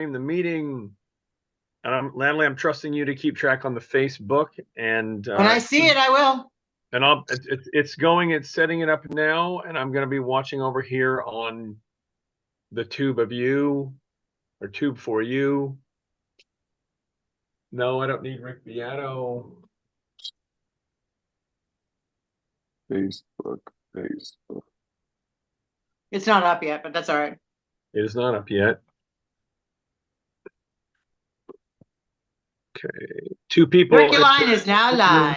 the meeting. And Natalie, I'm trusting you to keep track on the Facebook, and when I see it, I will. And it's setting it up now, and I'm going to be watching over here on the tube of you, or tube for you. No, I don't need Rick Beato. Facebook. It's not up yet, but that's all right. It is not up yet. Okay, 2 people. Circuline is now live.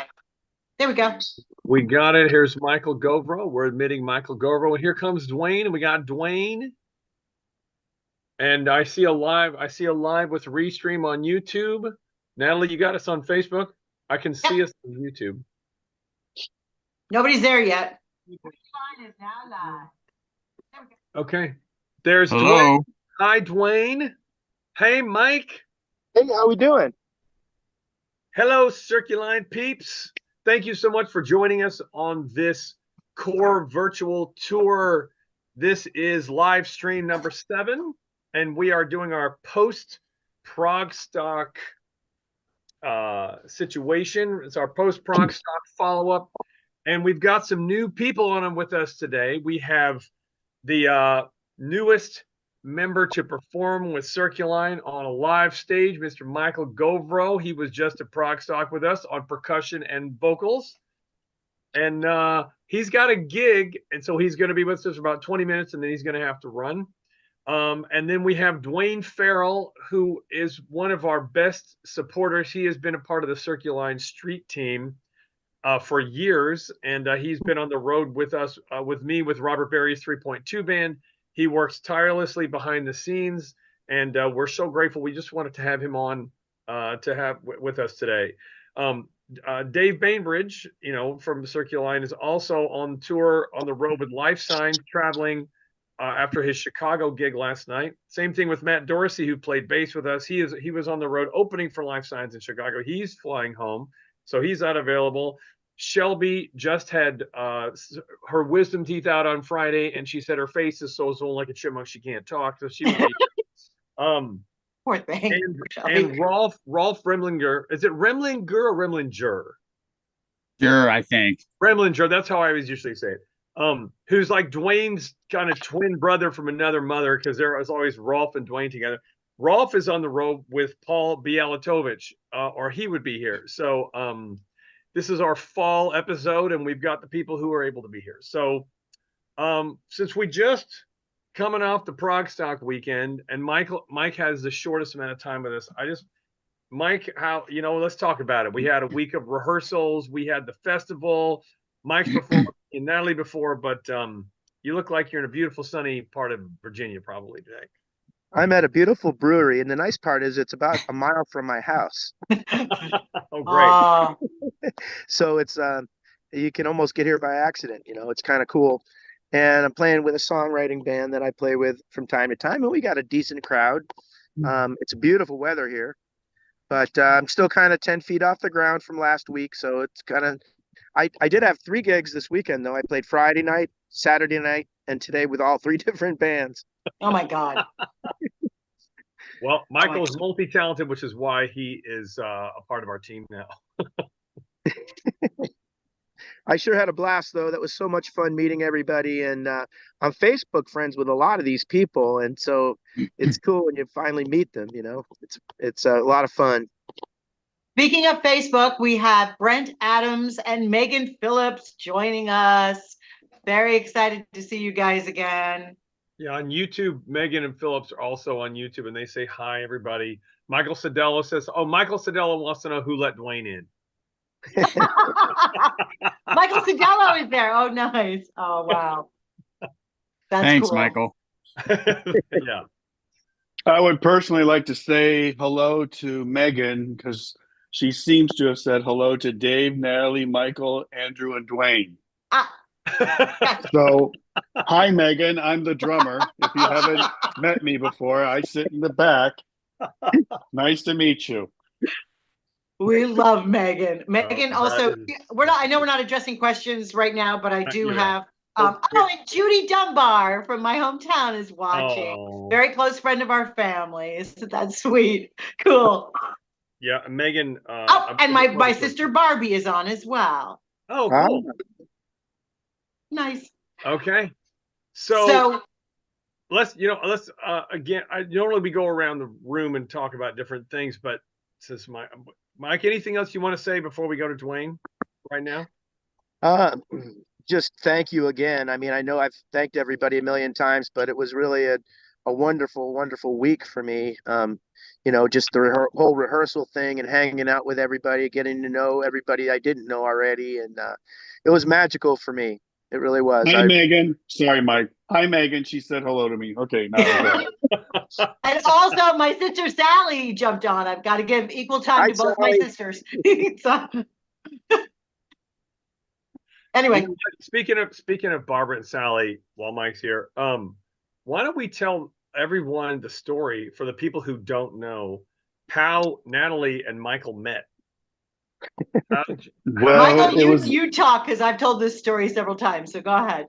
There we go. We got it. Here's Michael Govro. We're admitting Michael Govro, and here comes Dwayne. And we got Dwayne. And I see a live with Restream on YouTube. Natalie, you got us on Facebook? I can see us on YouTube. Nobody's there yet. Circuline is now live. Okay. There's Hello. Dwayne. Hi, Dwayne. Hey, Mike. Hey, how we doing? Hello, Circuline peeps. Thank you so much for joining us on this core virtual tour. This is live stream number 7, and we are doing our post prog stock situation. It's our post prog stock follow-up, and we've got some new people on them with us today. We have the newest member to perform with Circuline on a live stage, Mr. Michael Govro. He was just at Prog Stock with us on percussion and vocals. And he's got a gig, and so he's going to be with us for about 20 minutes, and then he's going to have to run. And then we have Dwayne Farrell, who is one of our best supporters. He has been a part of the Circuline street team for years, and he's been on the road with us, with me, with Robert Berry's 3.2 band. He works tirelessly behind the scenes, and we're so grateful. We just wanted to have him on with us today. Dave Bainbridge, from Circuline, is also on tour on the road with Life Signs, traveling after his Chicago gig last night. Same thing with Matt Dorsey, who played bass with us. He was on the road opening for Life Signs in Chicago. He's flying home, so he's not available. Shelby just had her wisdom teeth out on Friday, and she said her face is so swollen like a chipmunk she can't talk. So she will be, poor thing. And Rolf Remlinger. Is it Remlinger or Remlinger? Sure, I think. Remlinger, that's how I always usually say it. Who's like Dwayne's kind of twin brother from another mother, because there was always Rolf and Dwayne together. Rolf is on the road with Paul Bialatovich, or he would be here. So this is our fall episode, and we've got the people who are able to be here. So since we just coming off the Prog Stock weekend, and Mike has the shortest amount of time with us, Mike, let's talk about it. We had a week of rehearsals. We had the festival. Mike's performed in Natalie before, but you look like you're in a beautiful, sunny part of Virginia probably today. I'm at a beautiful brewery, and the nice part is it's about a mile from my house. Oh, great. So it's you can almost get here by accident. It's kind of cool. And I'm playing with a songwriting band that I play with from time to time, and we got a decent crowd. It's beautiful weather here, but I'm still kind of 10 feet off the ground from last week. So it's kind of, I did have 3 gigs this weekend, though. I played Friday night, Saturday night, and today with all 3 different bands. Oh my God. Well, Michael is multi-talented, which is why he is a part of our team now. I sure had a blast, though. That was so much fun meeting everybody. And I'm Facebook friends with a lot of these people. And so it's cool when you finally meet them. It's a lot of fun. Speaking of Facebook, we have Brent Adams and Megan Phillips joining us. Very excited to see you guys again. Yeah, on YouTube, Megan and Phillips are also on YouTube, and they say hi, everybody. Michael Sadello says, Michael Sadello wants to know who let Dwayne in. Michael Sadello is there. Oh, nice. Oh, wow. Thanks, cool. Michael. Yeah. I would personally like to say hello to Megan, because she seems to have said hello to Dave, Natalie, Michael, Andrew, and Dwayne. So, hi, Megan. I'm the drummer. If you haven't met me before, I sit in the back. Nice to meet you. We love Megan. Megan also, I know we're not addressing questions right now, but I do have And Judy Dunbar from my hometown is watching. Oh. Very close friend of our family. Isn't that sweet? Cool. Yeah, Megan. And my sister Barbie is on as well. Oh, cool. Nice. Okay. So let's again, normally we go around the room and talk about different things, but since Mike, anything else you want to say before we go to Dwayne right now? Just thank you again. I mean, I know I've thanked everybody a million times, but it was really a wonderful, wonderful week for me. Just the whole rehearsal thing and hanging out with everybody, getting to know everybody I didn't know already. And it was magical for me. It really was. Hi, Megan. Sorry, Mike. Hi, Megan. She said hello to me. Okay, now. And also, my sister Sally jumped on. I've got to give equal time to both my sisters. Anyway, speaking of Barbara and Sally, while Mike's here, why don't we tell everyone the story for the people who don't know how Natalie and Michael met? Michael, you talk, because I've told this story several times. So go ahead.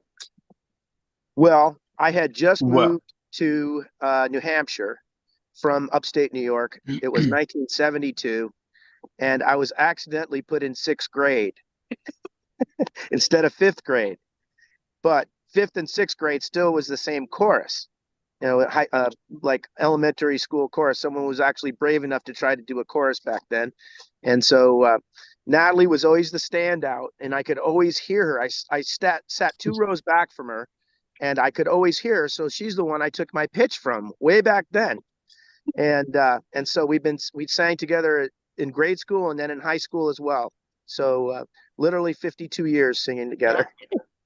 Well, I had just moved to New Hampshire from upstate New York. It was 1972, and I was accidentally put in 6th grade instead of 5th grade. But 5th and 6th grade still was the same chorus, like elementary school chorus. Someone was actually brave enough to try to do a chorus back then. And so Natalie was always the standout, and I could always hear her. I sat 2 rows back from her, and I could always hear her. So she's the one I took my pitch from way back then. And so we sang together in grade school and then in high school as well. So literally 52 years singing together.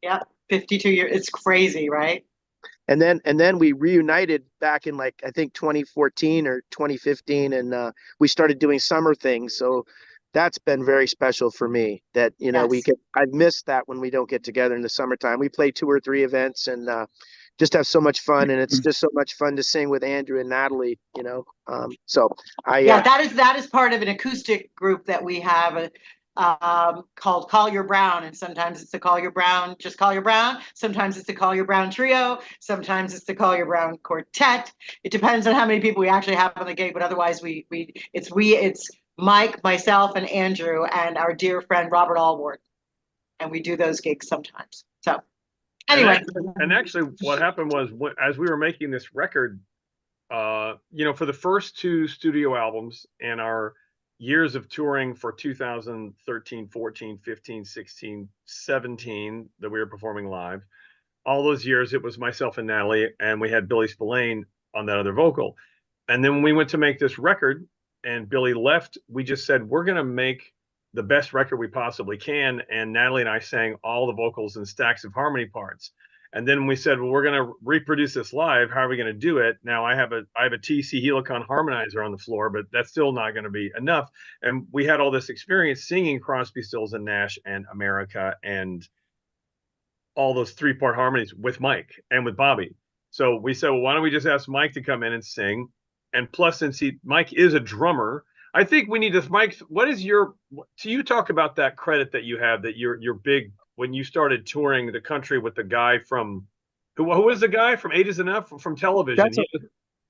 Yeah, 52 years. It's crazy, right? And then we reunited back in I think 2014 or 2015, and we started doing summer things. So that's been very special for me. That I've missed that when we don't get together in the summertime. We play 2 or 3 events and just have so much fun, and it's just so much fun to sing with Andrew and Natalie. That is part of an acoustic group that we have. Called Collier Brown, and sometimes it's the Collier Brown, just Collier Brown. Sometimes it's the Collier Brown Trio. Sometimes it's the Collier Brown Quartet. It depends on how many people we actually have on the gig, but otherwise it's Mike, myself, and Andrew, and our dear friend Robert Allward, and we do those gigs sometimes. So anyway, and actually, what happened was as we were making this record, for the first 2 studio albums and our years of touring for 2013, 14, 15, 16, 17 that we were performing live. All those years, it was myself and Natalie, and we had Billy Spillane on that other vocal. And then when we went to make this record and Billy left, we just said, we're going to make the best record we possibly can. And Natalie and I sang all the vocals and stacks of harmony parts. And then we said, well, we're going to reproduce this live. How are we going to do it? Now I have a TC Helicon harmonizer on the floor, but that's still not going to be enough. And we had all this experience singing Crosby, Stills and Nash and America and all those 3-part harmonies with Mike and with Bobby. So we said, well, why don't we just ask Mike to come in and sing? And plus, since Mike is a drummer, I think we need to, Mike, so you talk about that credit that you have, that you're big, when you started touring the country with the guy from, who was the guy from 8 is Enough from television?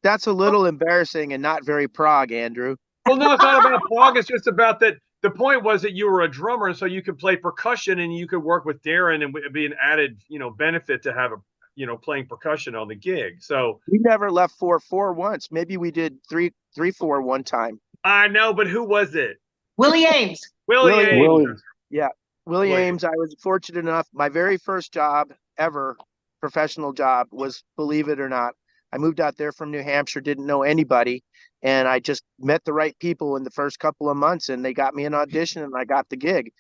That's a little embarrassing and not very prog, Andrew. Well, no, it's not about prog. It's just about that. The point was that you were a drummer, and so you could play percussion and you could work with Darren, and it'd be an added, benefit to have playing percussion on the gig. So we never left 4/4 once. Maybe we did 3/4 one time. I know, but who was it? Willie Ames. Willie Ames. Yeah. Willie Ames. I was fortunate enough. My very first job ever, professional job, was, believe it or not, I moved out there from New Hampshire, didn't know anybody, and I just met the right people in the first couple of months, and they got me an audition, and I got the gig.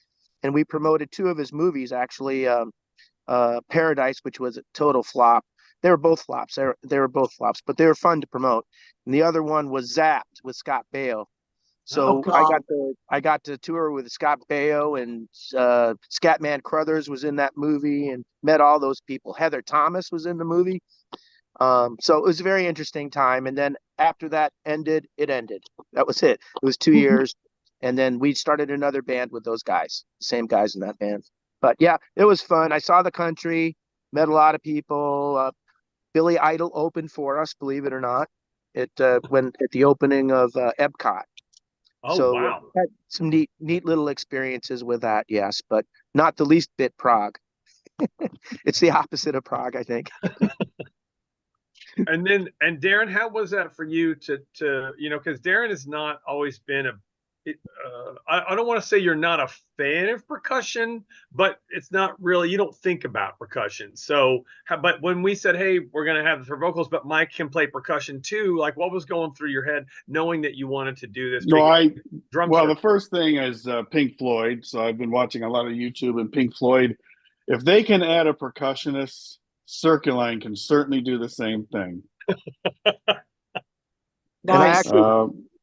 And we promoted 2 of his movies, actually, Paradise, which was a total flop. They were both flops. They were both flops, but they were fun to promote. And the other one was Zapped with Scott Baio. So I got to tour with Scott Baio, and Scatman Crothers was in that movie, and met all those people. Heather Thomas was in the movie. So it was a very interesting time. And then after that it ended. That was it. It was 2 years. And then we started another band with those guys, same guys in that band. But yeah, it was fun. I saw the country. met a lot of people. Billy Idol opened for us, believe it or not, at the opening of Epcot. Oh, So wow. had some neat little experiences with that, yes, but not the least bit Prague. It's the opposite of Prague, I think. And Darren, how was that for you to because Darren has not always been I don't want to say you're not a fan of percussion, but it's not really, you don't think about percussion. So, but when we said, hey, we're going to have for vocals, but Mike can play percussion too, like what was going through your head knowing that you wanted to do this? No, Drum well, circle. the first thing is Pink Floyd. So I've been watching a lot of YouTube, and Pink Floyd, if they can add a percussionist, Circuline can certainly do the same thing. Nice.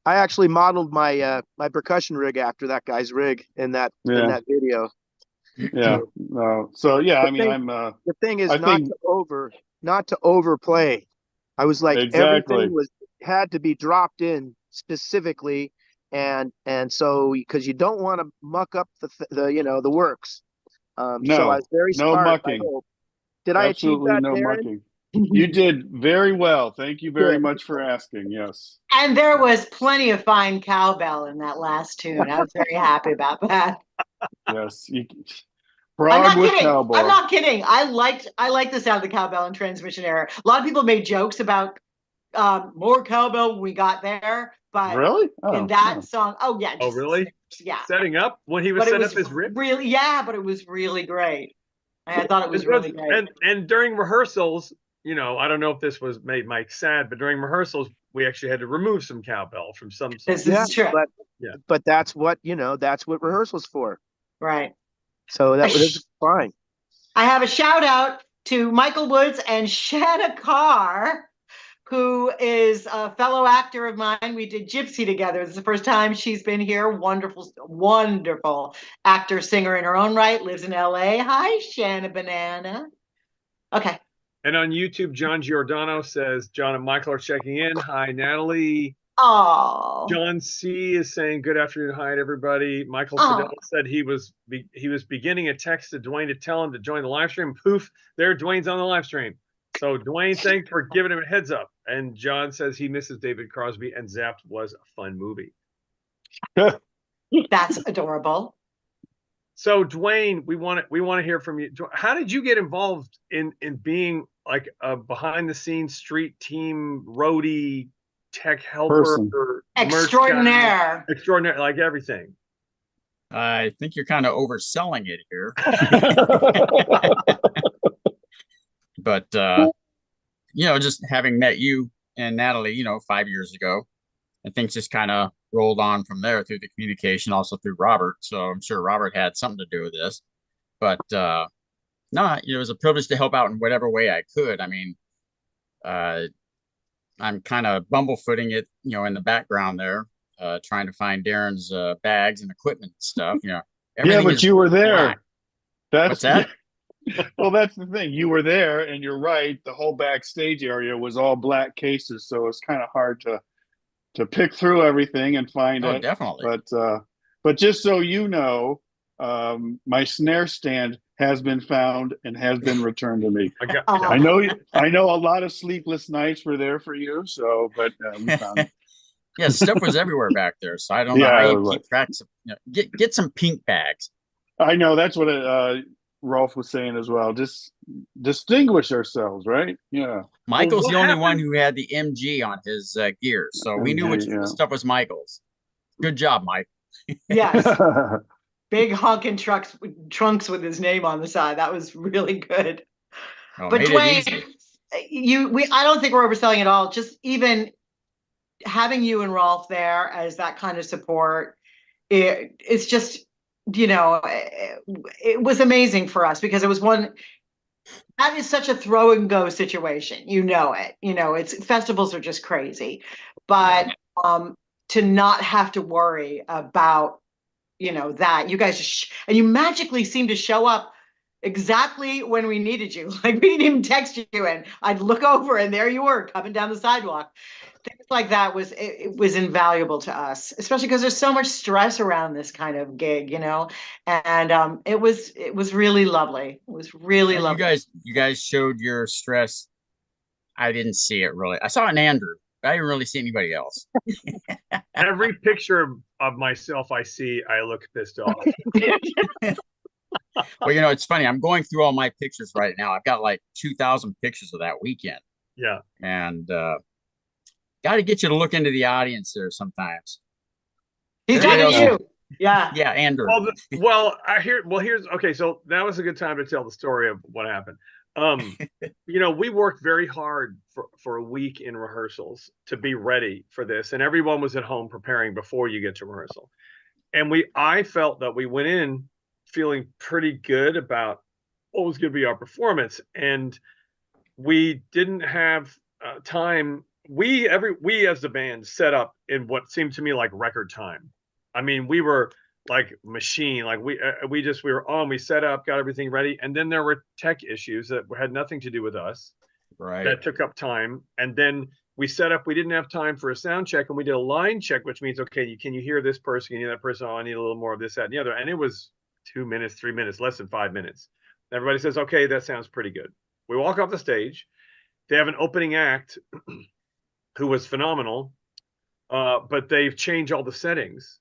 I actually modeled my my percussion rig after that guy's rig in that video. Yeah. So yeah, I mean, the thing is I think not to overplay. I was like, exactly. everything had to be dropped in specifically, and so because you don't want to muck up the works. So I was very no smart. mucking. Did I achieve Absolutely that, no Darren? mucking. You did very well. Thank you very Good. much for asking. Yes. And there was plenty of fine cowbell in that last tune. I was very happy about that. Yes. I'm not with kidding. cowbell. I'm not kidding. I liked the sound of the cowbell and Transmission Error. A lot of people made jokes about more cowbell when we got there, but Really? in that song, oh yeah. Oh, really? Yeah. Setting up when he was setting up his riff? Really, yeah, but it was really great. I thought it was really great. And during rehearsals, I don't know if this made Mike sad, but during rehearsals, we actually had to remove some cowbell from some songs. This is true. But that's what rehearsals for. Right. So that was fine. I have a shout out to Michael Woods and Shanna Carr, who is a fellow actor of mine. We did Gypsy together. This is the first time she's been here. Wonderful, wonderful actor, singer in her own right, lives in LA. Hi, Shanna Banana. Okay. And on YouTube, John Giordano says, John and Michael are checking in. Hi, Natalie. Oh. John C is saying, good afternoon. Hi, everybody. Michael Fidel said he was beginning a text to Dwayne to tell him to join the live stream. Poof, there, Dwayne's on the live stream. So Dwayne, thanks for giving him a heads up. And John says he misses David Crosby, and Zapped was a fun movie. That's adorable. So Dwayne, we want to hear from you. How did you get involved in being like a behind the scenes street team roadie, tech helper, extraordinaire, like everything? I think you're kind of overselling it here. But just having met you and Natalie, 5 years ago, and things just kind of rolled on from there through the communication, also through Robert. So I'm sure Robert had something to do with this. But it was a privilege to help out in whatever way I could. I mean, I'm kind of bumblefoot-ing it, in the background there, trying to find Darren's bags and equipment and stuff. Yeah, but you were there. What's that? Well, that's the thing. You were there, and you're right. The whole backstage area was all black cases, so it's kind of hard to pick through everything and find it. Definitely. But just so you know, my snare stand has been found and has been returned to me. I know a lot of sleepless nights were there for you. So, but we found it. Yeah, stuff was everywhere back there. So I don't know how you keep track of. Get some pink bags. I know that's what Rolf was saying as well. Just distinguish ourselves, right? Yeah. Michael's the only one who had the MG on his gear, so we knew which stuff was Michael's. Good job, Mike. Yes. Big honking trunks with his name on the side. That was really good. But Dwayne, I don't think we're overselling at all. Just even having you and Rolf there as that kind of support, it's just, it was amazing for us because it was that is such a throw and go situation. It's festivals are just crazy, but to not have to worry about, that you guys and you magically seem to show up exactly when we needed you. Like we didn't even text you, and I'd look over and there you were coming down the sidewalk. Things like that it was invaluable to us, especially because there's so much stress around this kind of gig, and it was really lovely. It was really lovely. You guys showed your stress. I didn't see it really. I saw an Andrew, but I didn't really see anybody else. Every picture of myself I see, I look pissed off. Well, it's funny. I'm going through all my pictures right now. I've got like 2,000 pictures of that weekend. Yeah. And got to get you to look into the audience there sometimes. He's talking to you. Yeah. Yeah, Andrew. Here's okay. So that was a good time to tell the story of what happened. We worked very hard for a week in rehearsals to be ready for this, and everyone was at home preparing before you get to rehearsal. And I felt that we went in feeling pretty good about what was going to be our performance, and we didn't have time. We as the band set up in what seemed to me like record time. I mean, we were like machine, like we were on, we set up, got everything ready, and then there were tech issues that had nothing to do with us, right? That took up time, and then we set up. We didn't have time for a sound check, and we did a line check, which means, okay, can you hear this person? Can you hear that person? Oh, I need a little more of this, that, and the other. And it was 2 minutes, 3 minutes, less than 5 minutes. Everybody says, okay, that sounds pretty good. We walk off the stage. They have an opening act who was phenomenal, but they've changed all the settings.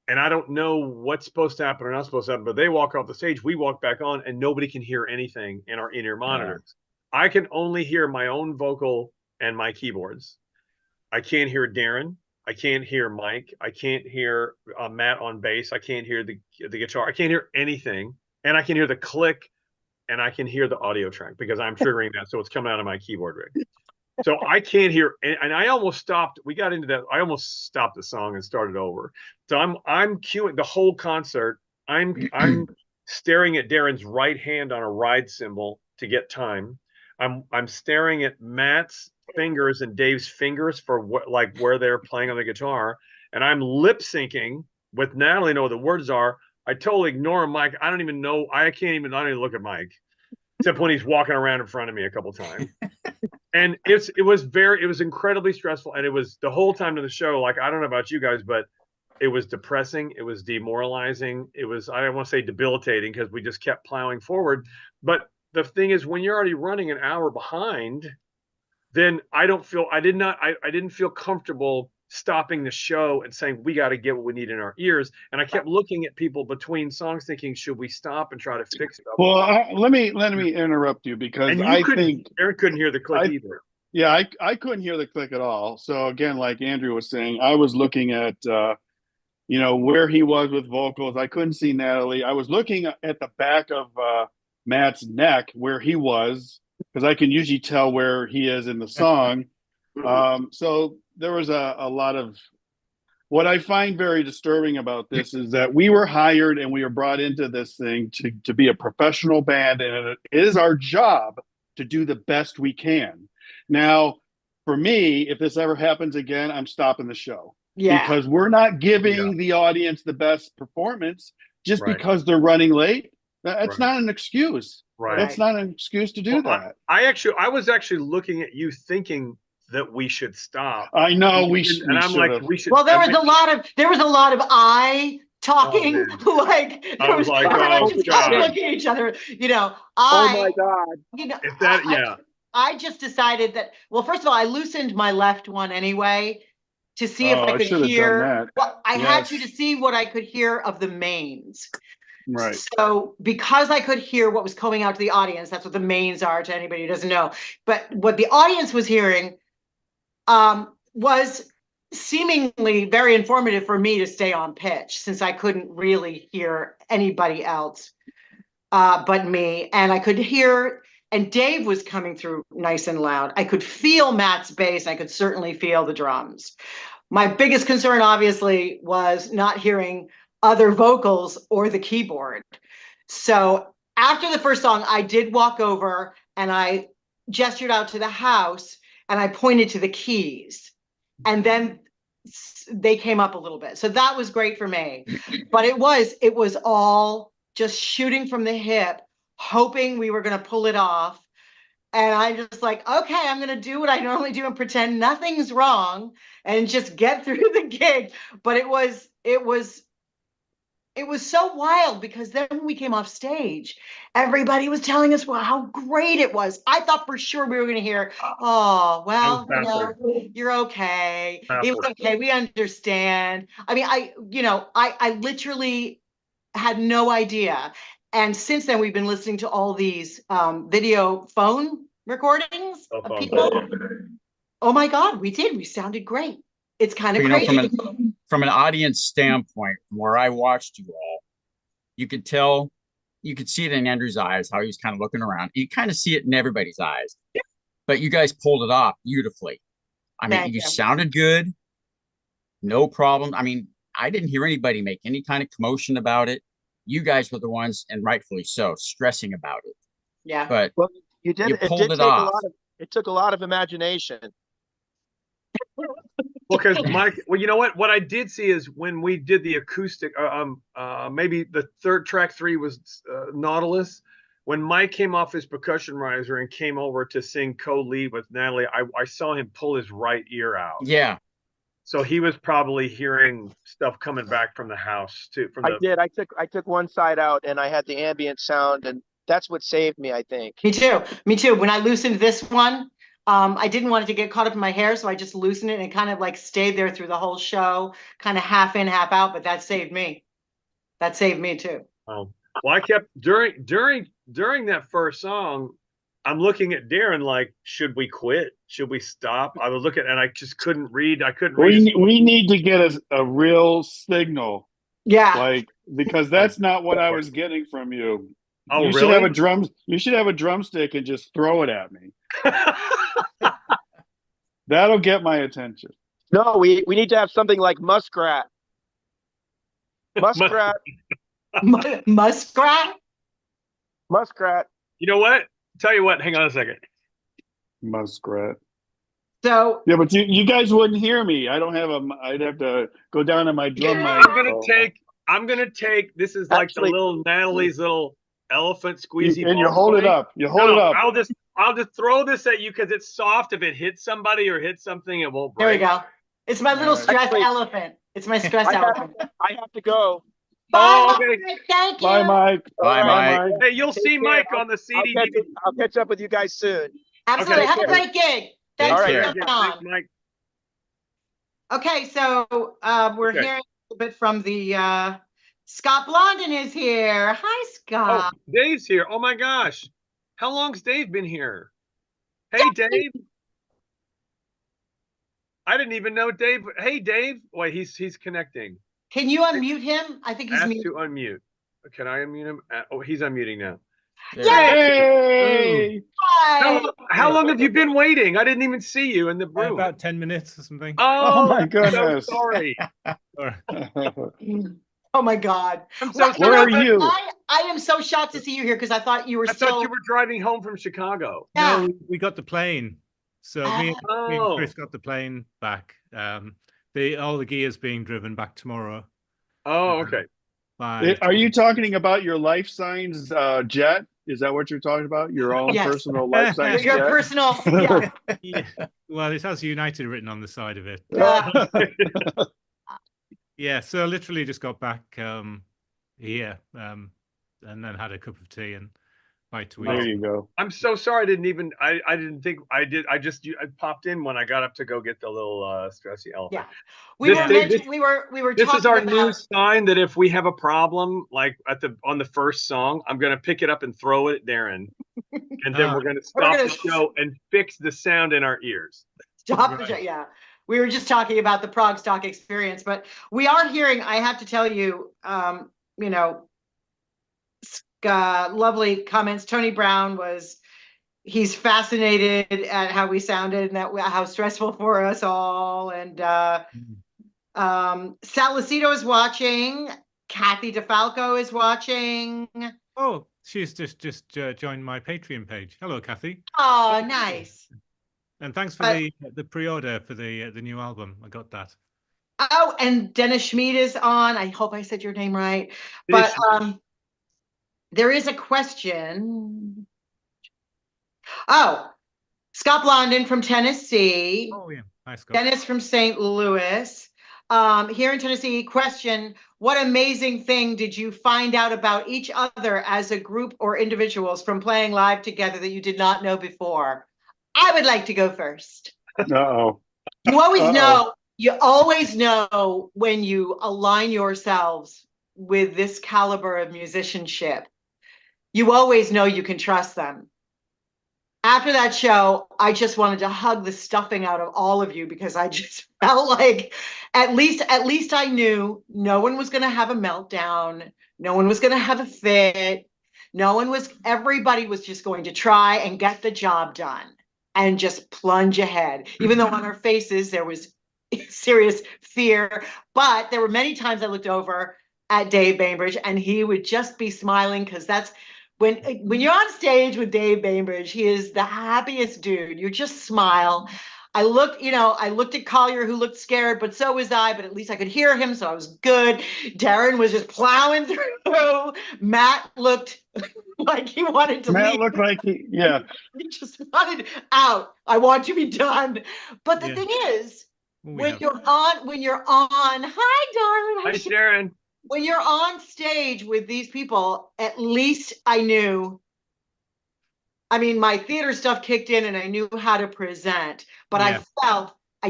And I don't know what's supposed to happen or not supposed to happen, but they walk off the stage, we walk back on, and nobody can hear anything in our in-ear monitors. Yeah. I can only hear my own vocal and my keyboards. I can't hear Darren. I can't hear Mike. I can't hear Matt on bass. I can't hear the guitar. I can't hear anything. And I can hear the click, and I can hear the audio track because I'm triggering that. So it's coming out of my keyboard rig. So I can't hear, and I almost stopped. We got into that. I almost stopped the song and started over. So I'm cueing the whole concert. I'm staring at Darren's right hand on a ride cymbal to get time. I'm staring at Matt's fingers and Dave's fingers for where they're playing on the guitar, and I'm lip syncing with Natalie. Know what the words are. I totally ignore Mike. I don't even know. I don't even look at Mike, except when he's walking around in front of me a couple times. And it was incredibly stressful. And it was the whole time of the show. Like, I don't know about you guys, but it was depressing. It was demoralizing. It was, I don't want to say debilitating, because we just kept plowing forward. But the thing is, when you're already running an hour behind, then I didn't feel comfortable stopping the show and saying, we got to get what we need in our ears. And I kept looking at people between songs thinking, should we stop and try to fix it? Well, let me interrupt you, because I think Eric couldn't hear the click either. Yeah, I couldn't hear the click at all. So again, like Andrew was saying, I was looking at, where he was with vocals. I couldn't see Natalie. I was looking at the back of Matt's neck where he was, because I can usually tell where he is in the song. So there was a lot of, what I find very disturbing about this is that we were hired and we were brought into this thing to be a professional band, and it is our job to do the best we can. Now, for me, if this ever happens again, I'm stopping the show. Yeah. Because we're not giving the audience the best performance just because they're running late. That's not an excuse. Right. That's not an excuse to do that. I was actually looking at you thinking that we should stop. I know we should. And I'm like, we should. Well, there was a lot of eye talking. There was like, looking at each other. Oh my God. I just decided that. Well, first of all, I loosened my left one anyway to see if I could hear. Well, I had to see what I could hear of the mains. Right. So because I could hear what was coming out to the audience, that's what the mains are to anybody who doesn't know. But what the audience was hearing was seemingly very informative for me to stay on pitch, since I couldn't really hear anybody else but me. And I could hear, and Dave was coming through nice and loud. I could feel Matt's bass. I could certainly feel the drums. My biggest concern, obviously, was not hearing other vocals or the keyboard. So after the first song, I did walk over and I gestured out to the house and I pointed to the keys, and then they came up a little bit. So that was great for me. But it was all just shooting from the hip, hoping we were going to pull it off. And I'm just like, okay, I'm going to do what I normally do and pretend nothing's wrong and just get through the gig. But it was so wild because then when we came off stage, everybody was telling us how great it was. I thought for sure we were going to hear, oh, well, you're okay. It was okay. We understand. I mean, I literally had no idea. And since then, we've been listening to all these video phone recordings of people. Oh my God, we did. We sounded great. It's kind of crazy. From an audience standpoint, from where I watched you all, you could tell, you could see it in Andrew's eyes, how he was kind of looking around. You kind of see it in everybody's eyes. But you guys pulled it off beautifully. I mean, you sounded good. No problem. I mean, I didn't hear anybody make any kind of commotion about it. You guys were the ones, and rightfully so, stressing about it. Yeah. But well, you did. You It pulled did it take off. it took a lot of imagination. Well, because Mike, well, you know what I did see is when we did the acoustic, maybe the track 3 was Nautilus. When Mike came off his percussion riser and came over to sing co-lead with Natalie, I saw him pull his right ear out. Yeah. So he was probably hearing stuff coming back from the house too. I did. I took one side out and I had the ambient sound, and that's what saved me, I think. Me too. When I loosened this one, I didn't want it to get caught up in my hair, so I just loosened it and kind of like stayed there through the whole show, kind of half in, half out. But that saved me. That saved me too. Oh, well, I kept during that first song, I'm looking at Darren like, should we quit? Should we stop? I was looking and I just couldn't read. I couldn't read. We need to get a real signal. Yeah. Like, because that's not what I was getting from you. Oh, you should have a drum. You should have a drumstick and just throw it at me. That'll get my attention. No, we need to have something like muskrat. Muskrat. Muskrat. Muskrat. You know what? Tell you what. Hang on a second. Muskrat. So yeah, but you guys wouldn't hear me. I don't have I'd have to go down to my drum mic. I'm gonna take. This is like the little Natalie's little elephant squeezy. And you hold it up. You hold it up. I'll just throw this at you because it's soft. If it hits somebody or hits something, it won't break. There we go. It's my little stress elephant. It's my stress elephant. I have to go. Bye, okay. Thank you. Bye, Mike. Bye, Mike. Hey, you'll see Mike on the CD. I'll catch up with you guys soon. Absolutely. Have a great gig. Thanks for coming on. Thanks, Mike. Okay, so we're hearing a little bit from the Scott Blondin is here. Hi, Scott. Oh, Dave's here. Oh my gosh. How long's Dave been here? Hey, Dave. I didn't even know Dave. Hey, Dave. Wait, he's connecting. Can you unmute him? I think he's muted. To unmute. Can I unmute him? Oh, he's unmuting now. Yay! How long have you been waiting? I didn't even see you in the room. About 10 minutes or something. Oh my goodness. So sorry. Oh my God. Where are you? I am so shocked to see you here because I thought you were I thought you were driving home from Chicago. Yeah. No, we got the plane. So me and Chris got the plane back. All the gear's being driven back tomorrow. Oh, okay. Are you talking about your Life Signs jet? Is that what you're talking about? Your own personal Life Signs jet? Your personal, yeah. Well, it has United written on the side of it. Yeah, so literally just got back here and then had a cup of tea and bite to eat. There you go. I'm so sorry. I didn't think I did. I popped in when I got up to go get the little stressy elephant. Yeah. We were This is our talking new sign that if we have a problem, like on the first song, I'm going to pick it up and throw it at Darren. And then we're going to stop the show and fix the sound in our ears. Stop the show, yeah. We were just talking about the Prague Stock experience, but we are hearing, I have to tell you, lovely comments. Tony Brown he's fascinated at how we sounded and how stressful for us all. And Salacito is watching. Kathy DeFalco is watching. Oh, she's just joined my Patreon page. Hello, Kathy. Oh, nice. And thanks for the pre-order for the new album. I got that. Oh, and Dennis Schmid is on. I hope I said your name right. But there is a question. Oh, Scott Blondin from Tennessee. Oh yeah, hi Scott. Dennis from St. Louis. Here in Tennessee, question, what amazing thing did you find out about each other as a group or individuals from playing live together that you did not know before? I would like to go first. Uh-oh. You always know when you align yourselves with this caliber of musicianship. You always know you can trust them. After that show, I just wanted to hug the stuffing out of all of you because I just felt like at least I knew no one was going to have a meltdown. No one was going to have a fit. Everybody was just going to try and get the job done and just plunge ahead. Even though on our faces there was serious fear, but there were many times I looked over at Dave Bainbridge and he would just be smiling because that's when you're on stage with Dave Bainbridge, he is the happiest dude. You just smile. I looked at Collier, who looked scared, but so was I, but at least I could hear him, so I was good. Darren was just plowing through. Matt looked like he wanted to leave. Matt looked like he just wanted out. I want to be done. But the thing is, when you're on, hi, darling. Hi, Sharon. When you're on stage with these people, at least I knew. I mean, my theater stuff kicked in and I knew how to present, but I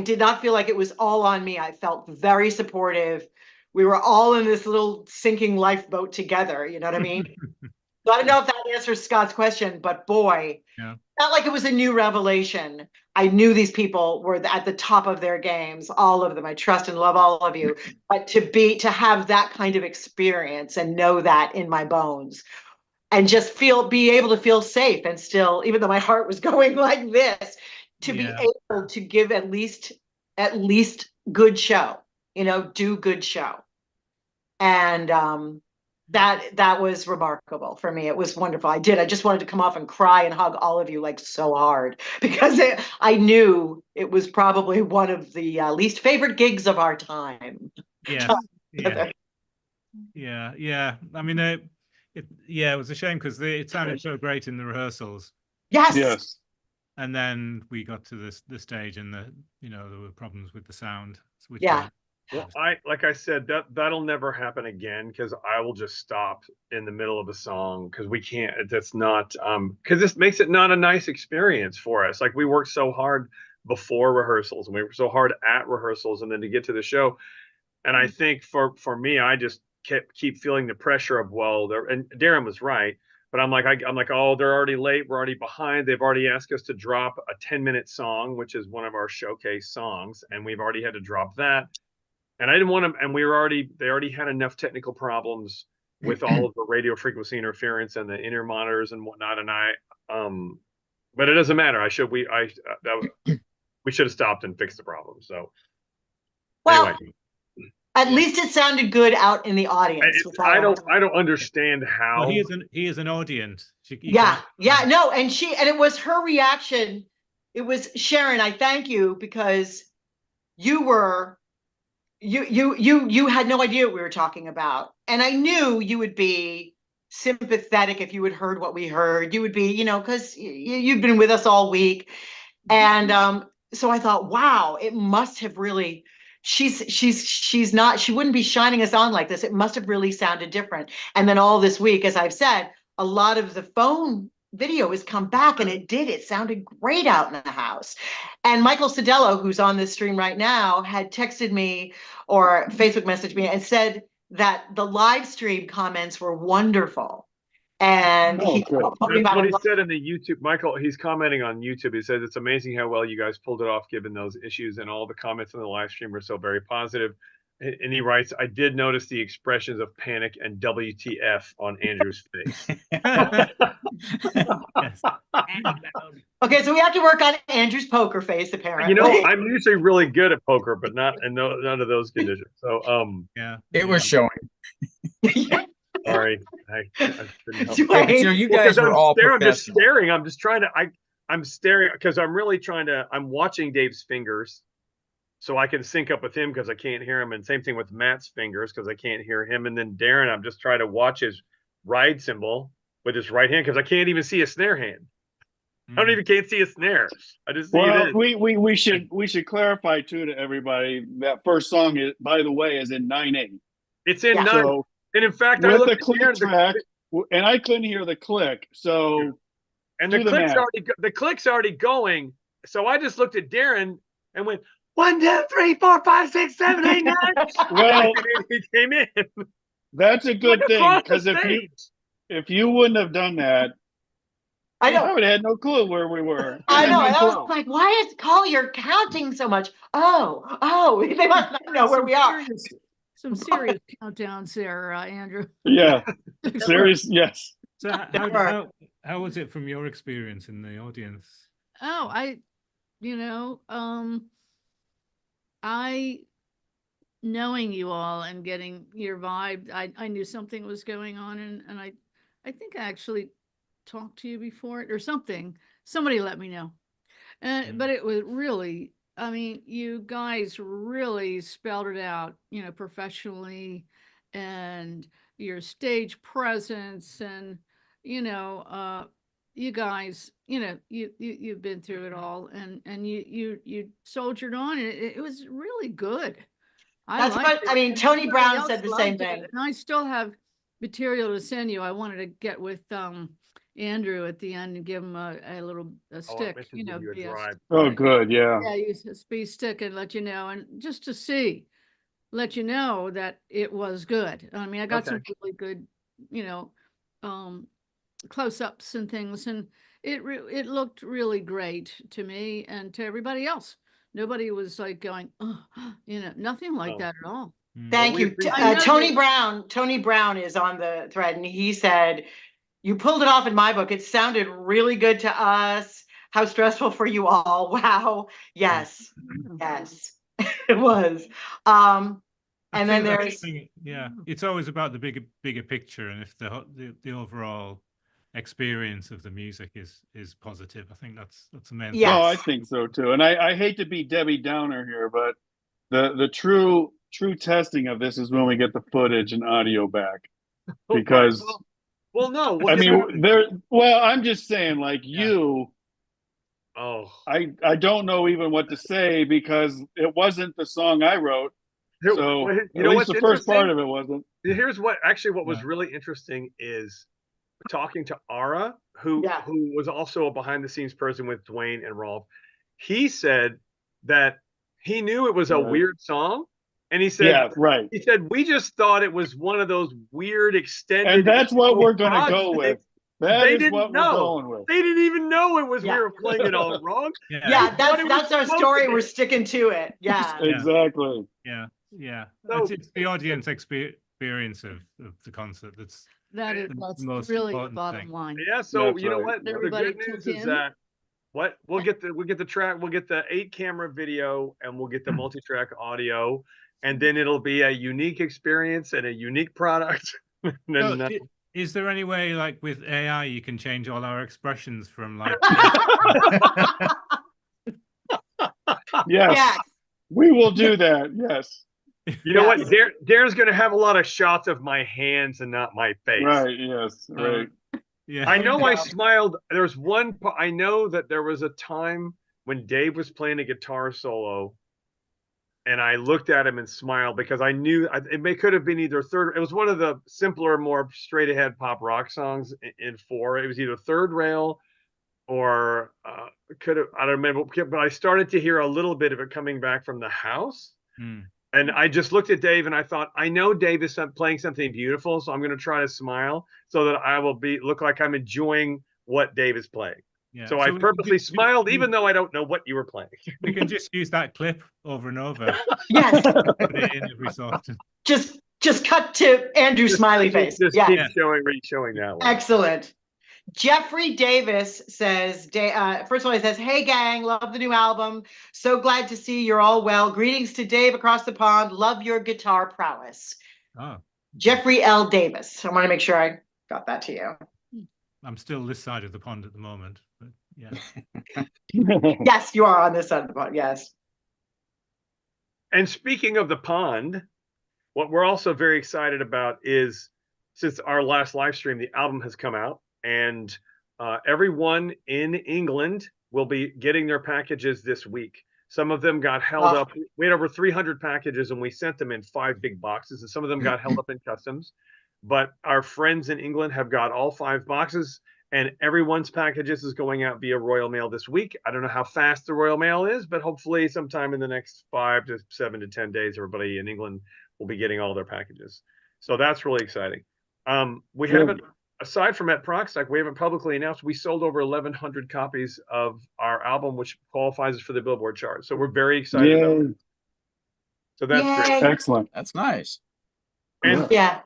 did not feel like it was all on me. I felt very supportive. We were all in this little sinking lifeboat together. You know what I mean? So I don't know if that answers Scott's question, but boy, not like it was a new revelation. I knew these people were at the top of their games, all of them. I trust and love all of you. But to have that kind of experience and know that in my bones and just be able to feel safe and still, even though my heart was going like this, to be able to give at least good show, do good show. And that was remarkable for me. It was wonderful. I just wanted to come off and cry and hug all of you like so hard because I knew it was probably one of the least favorite gigs of our time. Yeah. I mean, it was a shame because it sounded so great in the rehearsals. Yes. And then we got to the stage and there were problems with the sound. Well, like I said, that'll never happen again because I will just stop in the middle of a song because we can't. That's not because this makes it not a nice experience for us. Like we worked so hard before rehearsals and we were so hard at rehearsals, and then to get to the show. And I think for me, I just keep feeling the pressure of and Darren was right, but I'm like oh, they're already late, we're already behind. They've already asked us to drop a 10-minute song, which is one of our showcase songs, and we've already had to drop that. And I didn't want to, and they already had enough technical problems with all of the radio frequency interference and the in-ear monitors and whatnot. And but it doesn't matter. We should have stopped and fixed the problem. So anyway. At least it sounded good out in the audience. I don't understand how. Well, he is an audience. And it was her reaction. It was Sharon. I thank you because you had no idea what we were talking about, and I knew you would be sympathetic if you had heard what we heard. You would be, because you've been with us all week, and so I thought, wow, it must have really. She wouldn't be shining us on like this. It must have really sounded different. And then all this week, as I've said, a lot of the phone video has come back and it sounded great out in the house. And Michael Sadello, who's on this stream right now, had texted me or Facebook messaged me and said that the live stream comments were wonderful. And that's what he said in the YouTube. Michael, he's commenting on YouTube. He says it's amazing how well you guys pulled it off given those issues, and all the comments in the live stream were so very positive. And he writes, I did notice the expressions of panic and WTF on Andrew's face. Okay, so we have to work on Andrew's poker face, apparently. I'm usually really good at poker, but not in none of those conditions. So it was showing. Sorry. You guys were all I'm just staring. I'm just trying to. I'm staring because I'm really trying to. I'm watching Dave's fingers, so I can sync up with him because I can't hear him. And same thing with Matt's fingers because I can't hear him. And then Darren, I'm just trying to watch ride cymbal with his right hand because I can't even see a snare hand. I don't even can't see a snare. I just see Well, it. we should clarify too to everybody that first song is, by the way, is in 9/8. It's in Yeah. 9. So And in fact, I with looked the at click Darren, track, and I couldn't hear the click. So and do the the click's math. already the click's already going. So I just looked at Darren and went 1, 2, 3, 4, 5, 6, 7, 8, 9. Well, he came in that's a good like thing across the because stage. if you wouldn't have done that, I know. I would have had no clue where we were. I know. No And I was clue. like, why is Collier counting so much? Oh, they must not know where we are. Some serious countdowns there, Andrew. Yeah, serious. Yes. So how was it from your experience in the audience? Oh, I knowing you all and getting your vibe, I knew something was going on, and I think I actually talked to you before or something. Somebody let me know. But it was really, I mean, you guys really spelled it out, professionally, and your stage presence, and you guys, you've been through it all, and you soldiered on, and it was really good. That's liked what I mean. Tony Everybody Brown else said the loved same it, thing. and I still have material to send you. I wanted to get with Andrew at the end and give him a little stick, I should give you a BS. drive. Oh, good. Yeah. Yeah, use a speed stick and let you know, and just to let you know that it was good. I mean, I got some really good, close-ups and things, and it looked really great to me and to everybody else. Nobody was like going, oh, nothing like that at all. Thank you. Tony Brown is on the thread, and he said, you pulled it off in my book. It sounded really good to us. How stressful for you all. Wow. Yes. Yes, it was. And then there's, it's always about the bigger picture, and if the overall experience of the music is positive, I think that's the main thing. Oh, I think so too. And I hate to be Debbie Downer here, but the true testing of this is when we get the footage and audio back, because well, no. I mean, I'm just saying, like, you. Oh, I don't know even what to say because it wasn't the song I wrote. So at least the first part of it wasn't. Here's what was really interesting is talking to Ara, who was also a behind the scenes person with Dwayne and Rolf. He said that he knew it was a weird song. And he said, he said, we just thought it was one of those weird extended. And that's what we're going to go with. That is what we're going with. They didn't even know it was we were playing it all wrong. That's our story. We're sticking to it. Yeah. Exactly. Yeah. So, it's the audience experience of the concert that's really the bottom line. Yeah. So you know what? The good news is that we'll get the track, we'll get the 8-camera video, and we'll get the multi-track audio, and then it'll be a unique experience and a unique product. Is there any way, like with AI, you can change all our expressions from like? Yes, we will do that. Yes. You know what? Darren's going to have a lot of shots of my hands and not my face. Right. Yes. Right. Yeah. I know I smiled. There's one. I know that there was a time when Dave was playing a guitar solo, and I looked at him and smiled because I knew it could have been either third. It was one of the simpler, more straight ahead pop rock songs in 4. It was either Third Rail or could have. I don't remember, but I started to hear a little bit of it coming back from the house. And I just looked at Dave and I thought, I know Dave is playing something beautiful, so I'm going to try to smile so that I will look like I'm enjoying what Dave is playing. Yeah. So I purposely smiled, even though I don't know what you were playing. We can just use that clip over and over. Yes. Put it in every so often. Just cut to Andrew's smiley face. Just keep showing that one. Excellent. Jeffrey Davis says, first of all, he says, hey, gang, love the new album. So glad to see you're all well. Greetings to Dave across the pond. Love your guitar prowess. Oh. Jeffrey L. Davis. I want to make sure I got that to you. I'm still this side of the pond at the moment, but yeah. Yes, you are on this side of the pond. Yes. And speaking of the pond, what we're also very excited about is since our last live stream, the album has come out, and everyone in England will be getting their packages this week. Some of them got held up. We had over 300 packages, and we sent them in 5 big boxes, and some of them got held up in customs. But our friends in England have got all 5 boxes, and everyone's packages is going out via Royal Mail this week. I don't know how fast the Royal Mail is, but hopefully sometime in the next 5 to 7 to 10 days, everybody in England will be getting all their packages. So that's really exciting. We haven't, aside from at Proxstock, we haven't publicly announced we sold over 1,100 copies of our album, which qualifies us for the Billboard chart. So we're very excited about it. So that's great. Excellent. That's nice. And Yeah.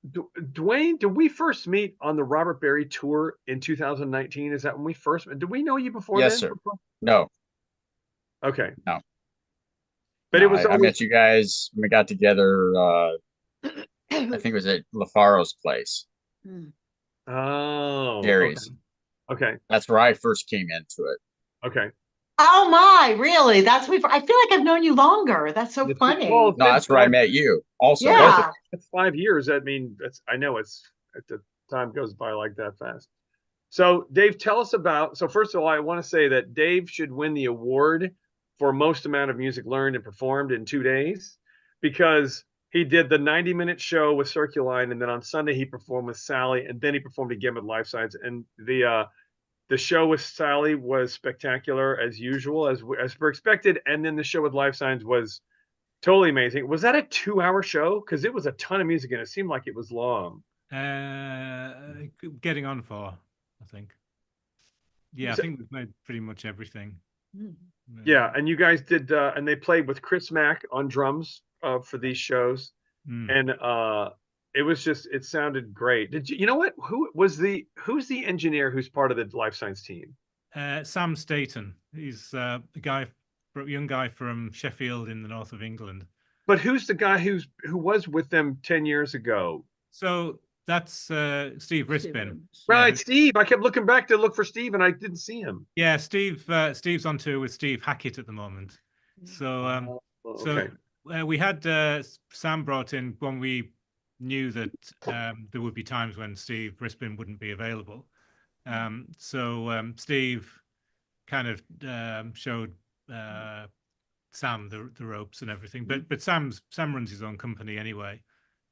Dwayne, did we first meet on the Robert Berry tour in 2019? Is that when we first met? Did we know you before Yes, then? sir. No. Okay. No. But No, it was I met you guys when we got together. I think it was at LaFaro's place. Oh, Gary's. Okay. That's where I first came into it. Okay. Oh my, really? That's I feel like I've known you longer. That's so funny. Well, No, that's where I met you. Also, Yeah. It's 5 years. I mean, I know it's at the time goes by like that fast. So Dave, tell us about, so first of all, I want to say that Dave should win the award for most amount of music learned and performed in 2 days, because he did the 90-minute show with Circuline, and then on Sunday he performed with Sally, and then he performed again with Life Science. And the show with Sally was spectacular as usual, as we're expected, and then the show with Life Science was totally amazing. Was that a 2-hour show? Because it was a ton of music, and it seemed like it was long. Getting on for, I think. Yeah, I think we've made pretty much everything. Yeah, and you guys did, and they played with Chris Mack on drums for these shows, and it was just, it sounded great. Did you know what? Who's the engineer who's part of the Life Science team? Sam Staton. He's a young guy from Sheffield in the north of England. But who's the guy who was with them 10 years ago? So that's Steve Rispin. Right, Steve. I kept looking back to look for Steve, and I didn't see him. Yeah, Steve's on tour with Steve Hackett at the moment. So okay. we had Sam brought in when we knew that there would be times when Steve Rispin wouldn't be available. So Steve kind of showed Sam the ropes and everything. But Sam runs his own company anyway,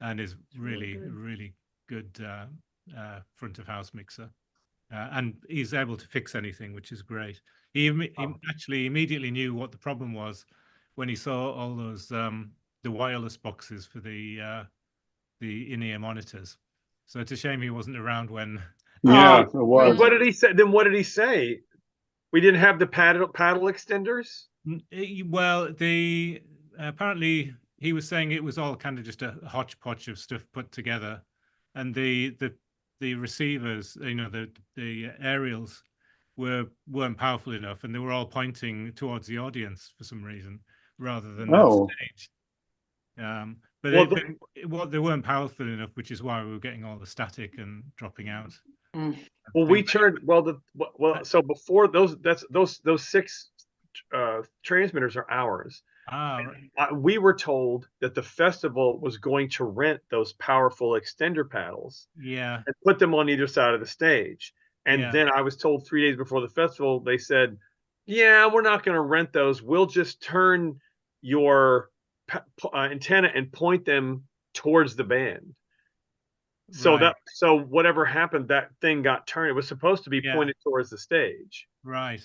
and is really good front of house mixer, and he's able to fix anything, which is great. He actually immediately knew what the problem was when he saw all those the wireless boxes for the in-ear monitors. So it's a shame he wasn't around when. Yeah, it was. What did he say? Then what did he say? We didn't have the paddle extenders. Well, apparently he was saying it was all kind of just a hodgepodge of stuff put together, and the receivers, the aerials weren't powerful enough, and they were all pointing towards the audience for some reason rather than the stage. But they weren't powerful enough, which is why we were getting all the static and dropping out. Well, we turned so before those 6 transmitters are ours. We were told that the festival was going to rent those powerful extender paddles, and put them on either side of the stage. And then I was told 3 days before the festival, they said, "Yeah, we're not going to rent those. We'll just turn your antenna and point them towards the band." So so whatever happened, that thing got turned. It was supposed to be pointed towards the stage. Right.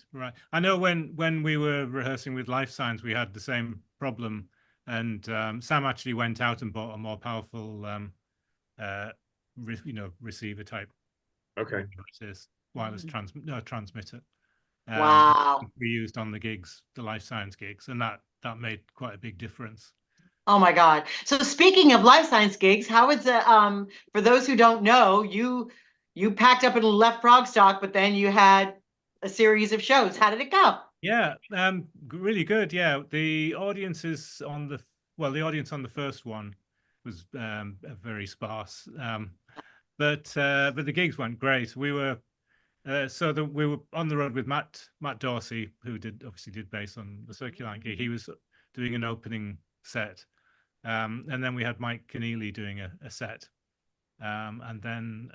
I know when we were rehearsing with Life Science, we had the same problem, and Sam actually went out and bought a more powerful, receiver type. Okay. Wireless transmitter. Wow. We used on the gigs, the Life Science gigs, and that made quite a big difference. Oh my God. So speaking of Life Science gigs, how is it, for those who don't know, you packed up and left Progstock, but then you had a series of shows. How did it go? Yeah, really good. Yeah, the audience on the first one was very sparse, but the gigs went great. We were we were on the road with Matt Dorsey, who obviously did bass on the Circuline gig. He was doing an opening set, and then we had Mike Keneally doing a set, and then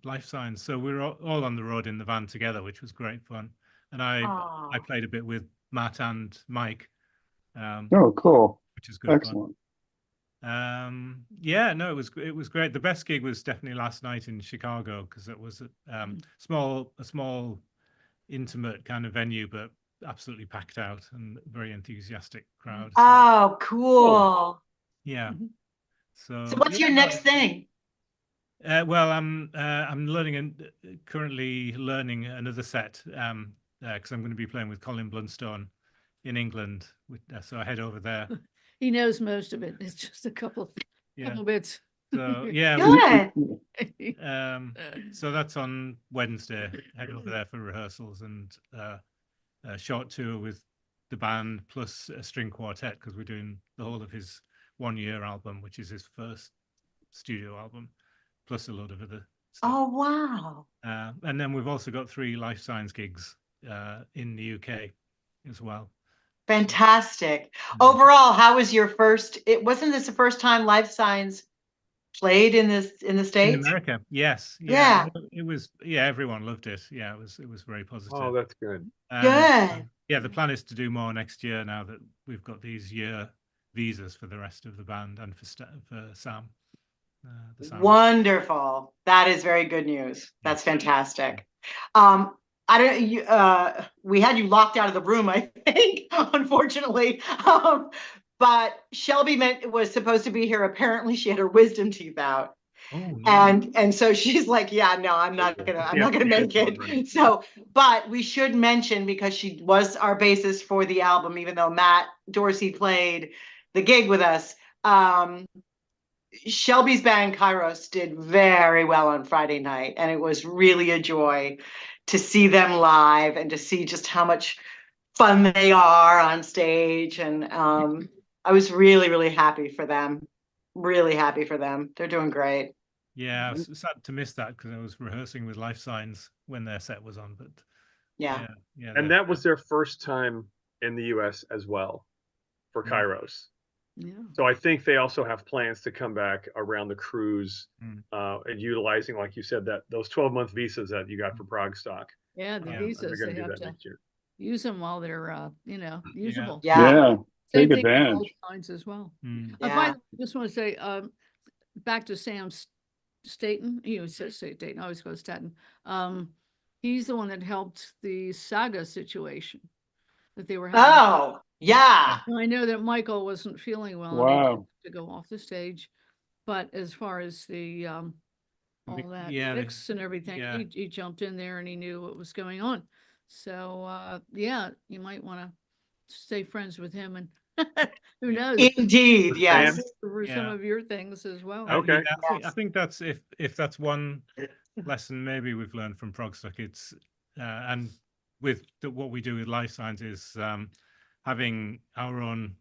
Life Signs. So we were all on the road in the van together, which was great fun. And I played a bit with Matt and Mike, Oh, cool. which is good fun. Excellent. Yeah, no, it was great. The best gig was definitely last night in Chicago, because it was a small intimate kind of venue, but absolutely packed out and very enthustetic crowd. So, Oh, cool. yeah. So what's yeah, your next thing? well, I'm learning and currently learning another set, because I'm going to be playing with Colin Blunstone in England. So I head over there. He knows most of it. It's just a couple bits. So yeah, Good. so that's on Wednesday. Head over there for rehearsals and a short tour with the band plus a string quartet, because we're doing the whole of his 1 year album, which is his first studio album, plus a load of other stuff. Oh, wow. And then we've also got 3 Life Signs gigs in the UK as well. Fantastic. Overall, how was your first? Wasn't this the first time Life Signs played in the In States? America, yes. Yeah. It was, everyone loved it. Yeah, it was very positive. Oh, that's good. Good. Yeah, the plan is to do more next year now that we've got these year visas for the rest of the band and for Sam. Wonderful. That is very good news. That's fantastic. I don't. We had you locked out of the room, I think, unfortunately. But Shelby was supposed to be here. Apparently, she had her wisdom teeth out. Oh, no. And so she's like, yeah, no, I'm not gonna make it. So, but we should mention, because she was our bassist for the album, even though Matt Dorsey played the gig with us. Shelby's band Kairos did very well on Friday night, and it was really a joy to see them live and to see just how much fun they are on stage. And I was really, really happy for them. Really happy for them. They're doing great. Yeah, I was sad to miss that, because I was rehearsing with Life Signs when their set was on. But yeah. And that was their first time in the US as well for Kairos. Yeah. So I think they also have plans to come back around the cruise and utilizing, like you said, those 12-month visas that you got for Prague stock. Yeah, the visas, they're they going to do have that to next year. use them while they're usable. Yeah. Same Take thing with advantage. Life Signs as well. Yeah. By the way, I just want to say, back to Sam Staten. He says Staten. I always go Staten. He's the one that helped the Saga situation that they were having. Oh, yeah. I know that Michael wasn't feeling well. Wow. And he had to go off the stage. But as far as the all that mix and everything, he jumped in there and he knew what was going on. So yeah, you might want to stay friends with him, and who knows? Indeed, yes. For some of your things as well. Okay. I think that's if that's one lesson maybe we've learned from Progstock, it's and with what we do with Life Signs is having our own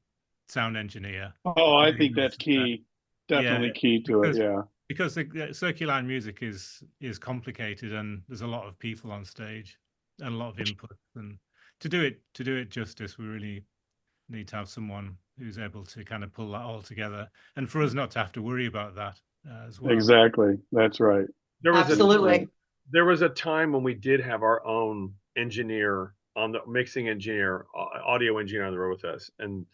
sound engineer. Oh, I think that's key. Definitely key to it. Yeah. Because the Circuline music is complicated, and there's a lot of people on stage and a lot of input, and to do it justice, we really need to have someone who's able to kind of pull that all together, and for us not to have to worry about that as well. Exactly. That's right. Absolutely. There was a time when we did have our own engineer on the mixing engineer, audio engineer on the road with us, and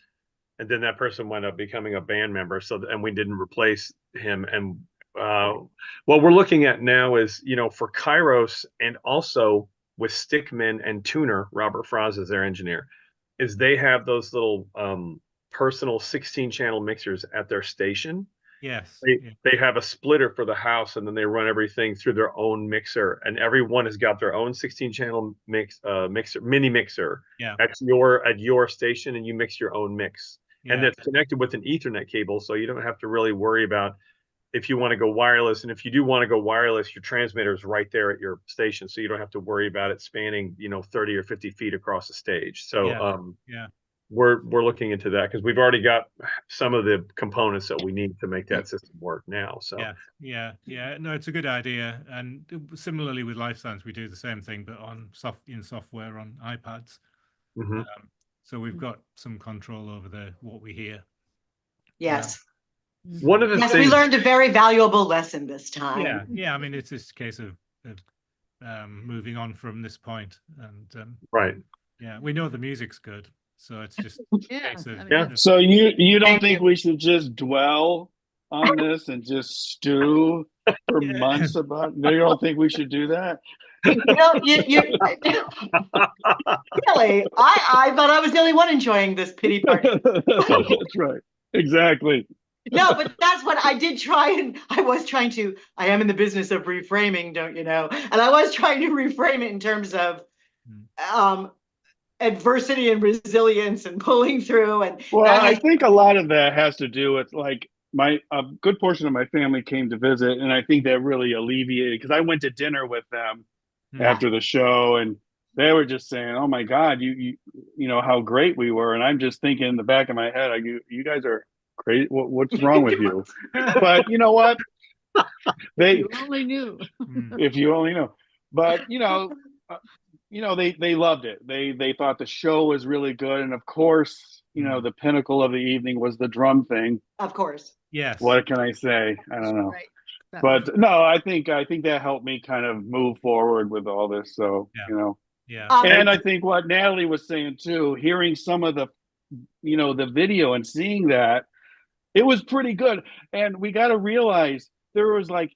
then that person wound up becoming a band member. So, and we didn't replace him. And what we're looking at now is, for Kairos, and also with Stickman and Tuner, Robert Fraz is their engineer, is they have those little personal 16-channel mixers at their station. Yes. They have a splitter for the house, and then they run everything through their own mixer, and everyone has got their own 16-channel mini mixer at your station, and you mix your own mix. And that's connected with an Ethernet cable, so you don't have to really worry about if you want to go wireless. And if you do want to go wireless, your transmitter is right there at your station, so you don't have to worry about it spanning 30 or 50 feet across the stage. So we're looking into that, because we've already got some of the components that we need to make that system work now. So yeah, no, it's a good idea. And similarly with Life Signs, we do the same thing, but on software on iPads. So we've got some control over what we hear. Yes. One of the Yes, things we learned a very valuable lesson this time. Yeah, yeah. I mean, it's just a case of moving on from this point, and right. yeah, we know the music's good, so it's just a Yeah, case of I mean, Yeah. that's- So you don't Thank think you. we should just dwell on this and just stew for Yeah. months about? You don't think we should do that? You really, I thought I was the only one enjoying this pity party. That's right. Exactly. No, but that's what I did try, and I am in the business of reframing, don't you know? And I was trying to reframe it in terms of adversity and resilience and pulling through. And Well, that I has, think a lot of that has to do with like a good portion of my family came to visit, and I think that really alleviated because I went to dinner with them after the show, and they were just saying, "Oh my God, you know how great we were," and I'm just thinking in the back of my head, you guys are crazy. What's wrong with you? But you know what? They you only knew. if you only know. But they loved it. They thought the show was really good, and of course, the pinnacle of the evening was the drum thing. of course. Yes. What can I say? I don't know. Right. That was- But no, I think that helped me kind of move forward with all this. So Yeah. and I think what Natalie was saying too, hearing some of the video and seeing that, it was pretty good. And we got to realize there was like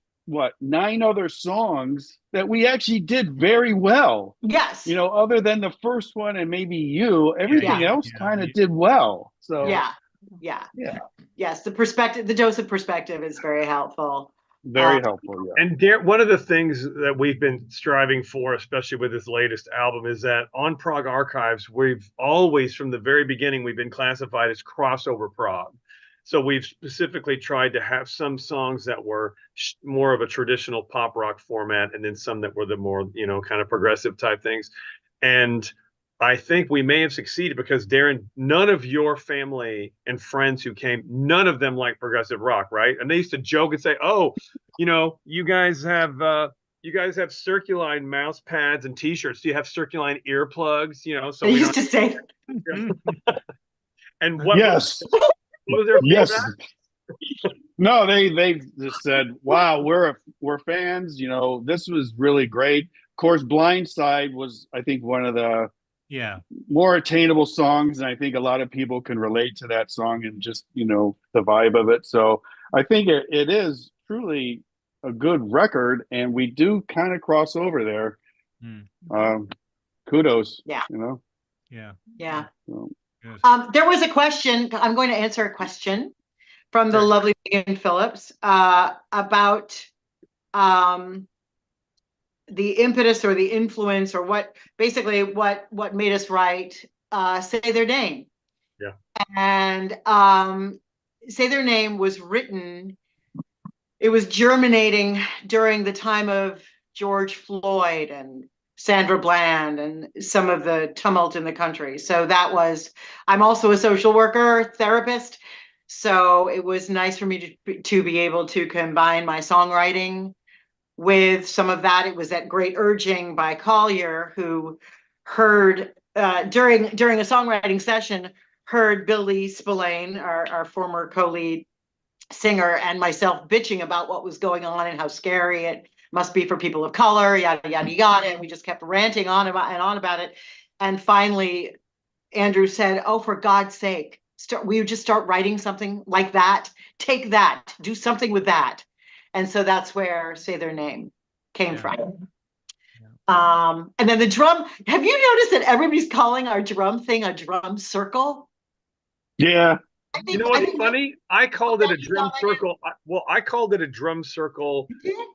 9 other songs that we actually did very well. Yes. Other than the first one and maybe everything Yeah. else kind of did well. So Yeah. Yes, the dose of perspective is very helpful. Very helpful. Yeah. And one of the things that we've been striving for, especially with this latest album, is that on Prog Archives, we've always, from the very beginning, we've been classified as crossover prog. So we've specifically tried to have some songs that were more of a traditional pop rock format, and then some that were the more, kind of progressive type things. And I think we may have succeeded because, Darren, none of your family and friends who came, none of them like progressive rock, right? And they used to joke and say, "Oh, you guys have Circuline mouse pads and T-shirts. Do you have Circuline earplugs?" So They used to say, And what yes, was their yes. feedback? No, they just said, "Wow, we're fans. This was really great." Of course, Blindside was, I think, one of the more attainable songs, and I think a lot of people can relate to that song and just the vibe of it. So I think it is truly a good record, and we do kind of cross over there. Kudos. Yeah. Yeah. So. There was a question. I'm going to answer a question from the lovely Megan Phillips about the impetus or the influence or what made us write Say Their Name. Yeah. And Say Their Name was written, it was germinating during the time of George Floyd and Sandra Bland and some of the tumult in the country. So I'm also a social worker, therapist. So it was nice for me to be able to combine my songwriting with some of that. It was at great urging by Collier, who heard during a songwriting session, heard Billy Spillane, our former co-lead singer, and myself bitching about what was going on and how scary it must be for people of color, yada, yada, yada. And we just kept ranting on about it. And finally, Andrew said, "Oh, for God's sake, we would just start writing something like that. Take that, do something with that." And so that's where Say Their Name came from. And then the drum, have you noticed that everybody's calling our drum thing a drum circle? Yeah. You know what's funny? I called it a drum circle. I called it a drum circle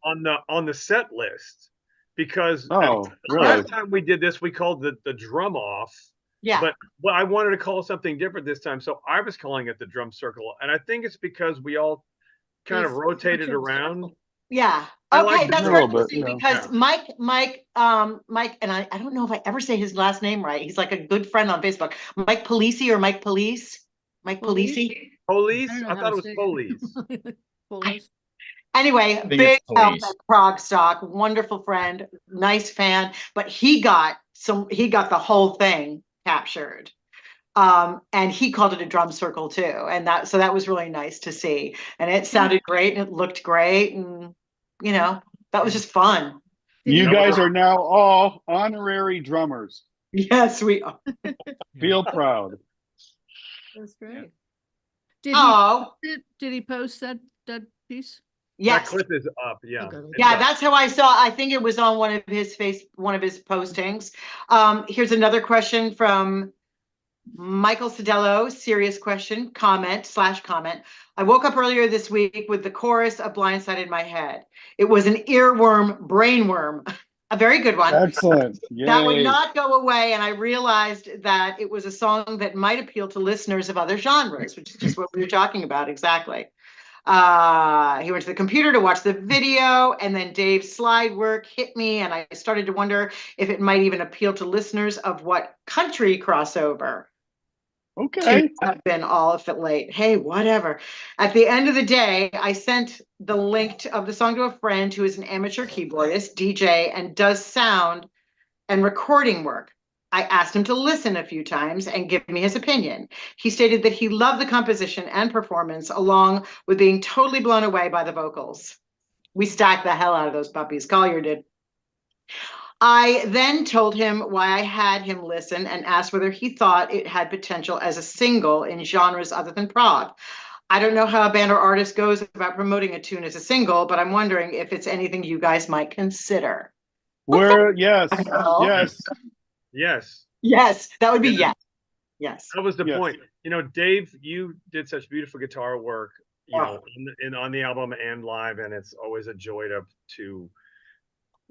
on the set list because last time we did this, we called the drum off. Yeah. But I wanted to call something different this time, so I was calling it the drum circle, and I think it's because we all kind of rotated around. Yeah. Okay, that's very interesting because Mike, and I don't know if I ever say his last name right. He's like a good friend on Facebook. Mike Polisi or Mike Police? Mike Polisi? Police? I thought it was Police. Police. Anyway, big help at Prog Stock, wonderful friend, nice fan, but he got the whole thing captured. And he called it a drum circle too. And so that was really nice to see. And it sounded great and it looked great. And, you know, that was just fun. You guys are now all honorary drummers. Yes, we are. Feel proud. That's great. Did he post that piece? Yes. That clip is up. Yeah. Okay. Yeah, that's how I saw. I think it was on one of his postings. Here's another question from Michael Sedello. Serious question, comment. I woke up earlier this week with the chorus of Blindside in my head. It was an earworm, brainworm. A very good one. Excellent. That would Yay. not go away. And I realized that it was a song that might appeal to listeners of other genres, which is just what we were talking about. Exactly. He went to the computer to watch the video, and then Dave's slide work hit me, and I started to wonder if it might even appeal to listeners of what country crossover. Okay. I've been all of it late. Hey, whatever. At the end of the day, I sent the link of the song to a friend who is an amateur keyboardist, DJ, and does sound and recording work. I asked him to listen a few times and give me his opinion. He stated that he loved the composition and performance, along with being totally blown away by the vocals. We stacked the hell out of those puppies. Collier did. I then told him why I had him listen and asked whether he thought it had potential as a single in genres other than prog. I don't know how a band or artist goes about promoting a tune as a single, but I'm wondering if it's anything you guys might consider. Yes. That would be yes. That was the point. You know, Dave, you did such beautiful guitar work, you know, on the album and live, and it's always a joy to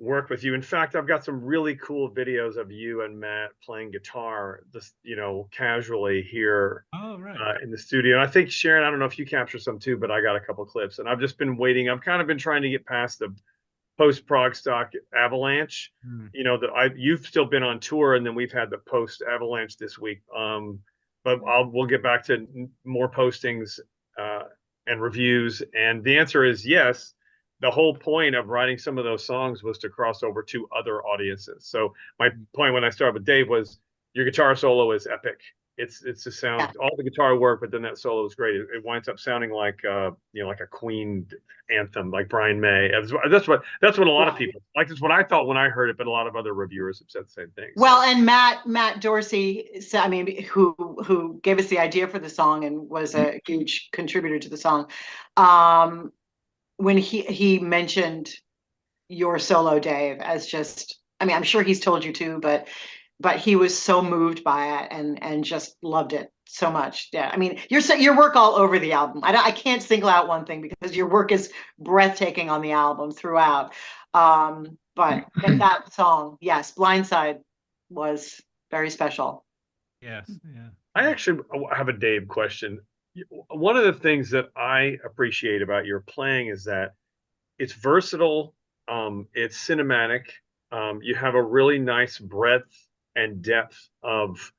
work with you. In fact, I've got some really cool videos of you and Matt playing guitar, just, you know, casually here in the studio. And I think Sharon, I don't know if you captured some too, but I got a couple clips, and I've just been waiting. I've kind of been trying to get past the post prog stock avalanche. You know, that you've still been on tour, and then we've had the post avalanche this week. But we'll get back to more postings and reviews. And the answer is yes. The whole point of writing some of those songs was to cross over to other audiences. So my point when I started with Dave was your guitar solo is epic. It's the sound, all the guitar work, but then that solo is great. It winds up sounding like you know, like a Queen anthem, like Brian May. That's what a lot of people like. That's what I thought when I heard it, but a lot of other reviewers have said the same thing. Well, and Matt Dorsey, I mean, who gave us the idea for the song and was a huge contributor to the song. When he mentioned your solo, Dave, as just, I mean, I'm sure he's told you too, but he was so moved by it and just loved it so much. Yeah, I mean, your work all over the album. I can't single out one thing because your work is breathtaking on the album throughout. But that song, yes, Blindside was very special. Yes, yeah. I actually have a Dave question. One of the things that I appreciate about your playing is that it's versatile, it's cinematic, you have a really nice breadth and depth of,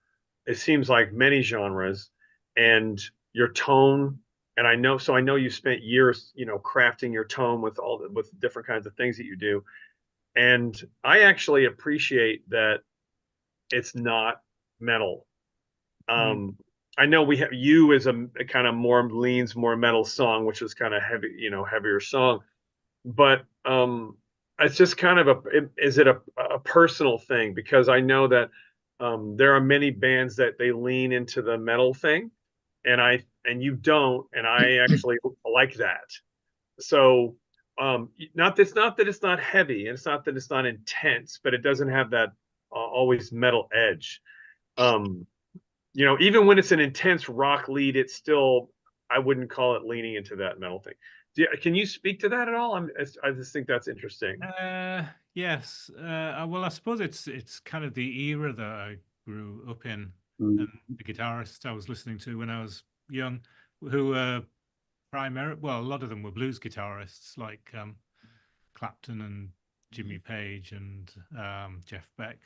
it seems like, many genres, and your tone. And I know you spent years, you know, crafting your tone with with different kinds of things that you do. And I actually appreciate that it's not metal. I know we have you as a kind of leans more metal song, which is kind of heavy, you know, heavier song. But it's just kind of is it a personal thing? Because I know that there are many bands that they lean into the metal thing, and you don't, and I actually like that. So not that it's not heavy, and it's not that it's not intense, but it doesn't have that always metal edge. You know, even when it's an intense rock lead, it's still, I wouldn't call it leaning into that metal thing. Can you speak to that at all? I just think that's interesting. Yes. Well, I suppose it's kind of the era that I grew up in, and the guitarists I was listening to when I was young, who were a lot of them were blues guitarists like Clapton and Jimmy Page and Jeff Beck,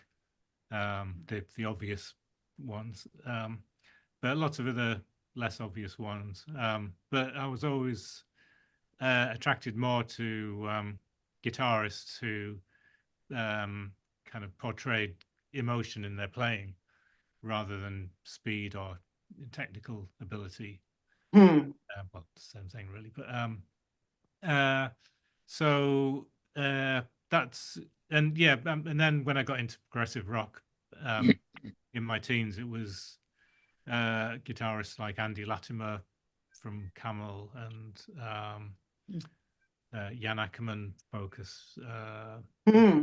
the obvious ones, but lots of other less obvious ones. But I was always attracted more to guitarists who kind of portrayed emotion in their playing, rather than speed or technical ability. Hmm. Well, same thing really, but so that's and yeah, and then when I got into progressive rock in my teens, it was guitarists like Andy Latimer from Camel and Jan Ackerman Focus. Hmm.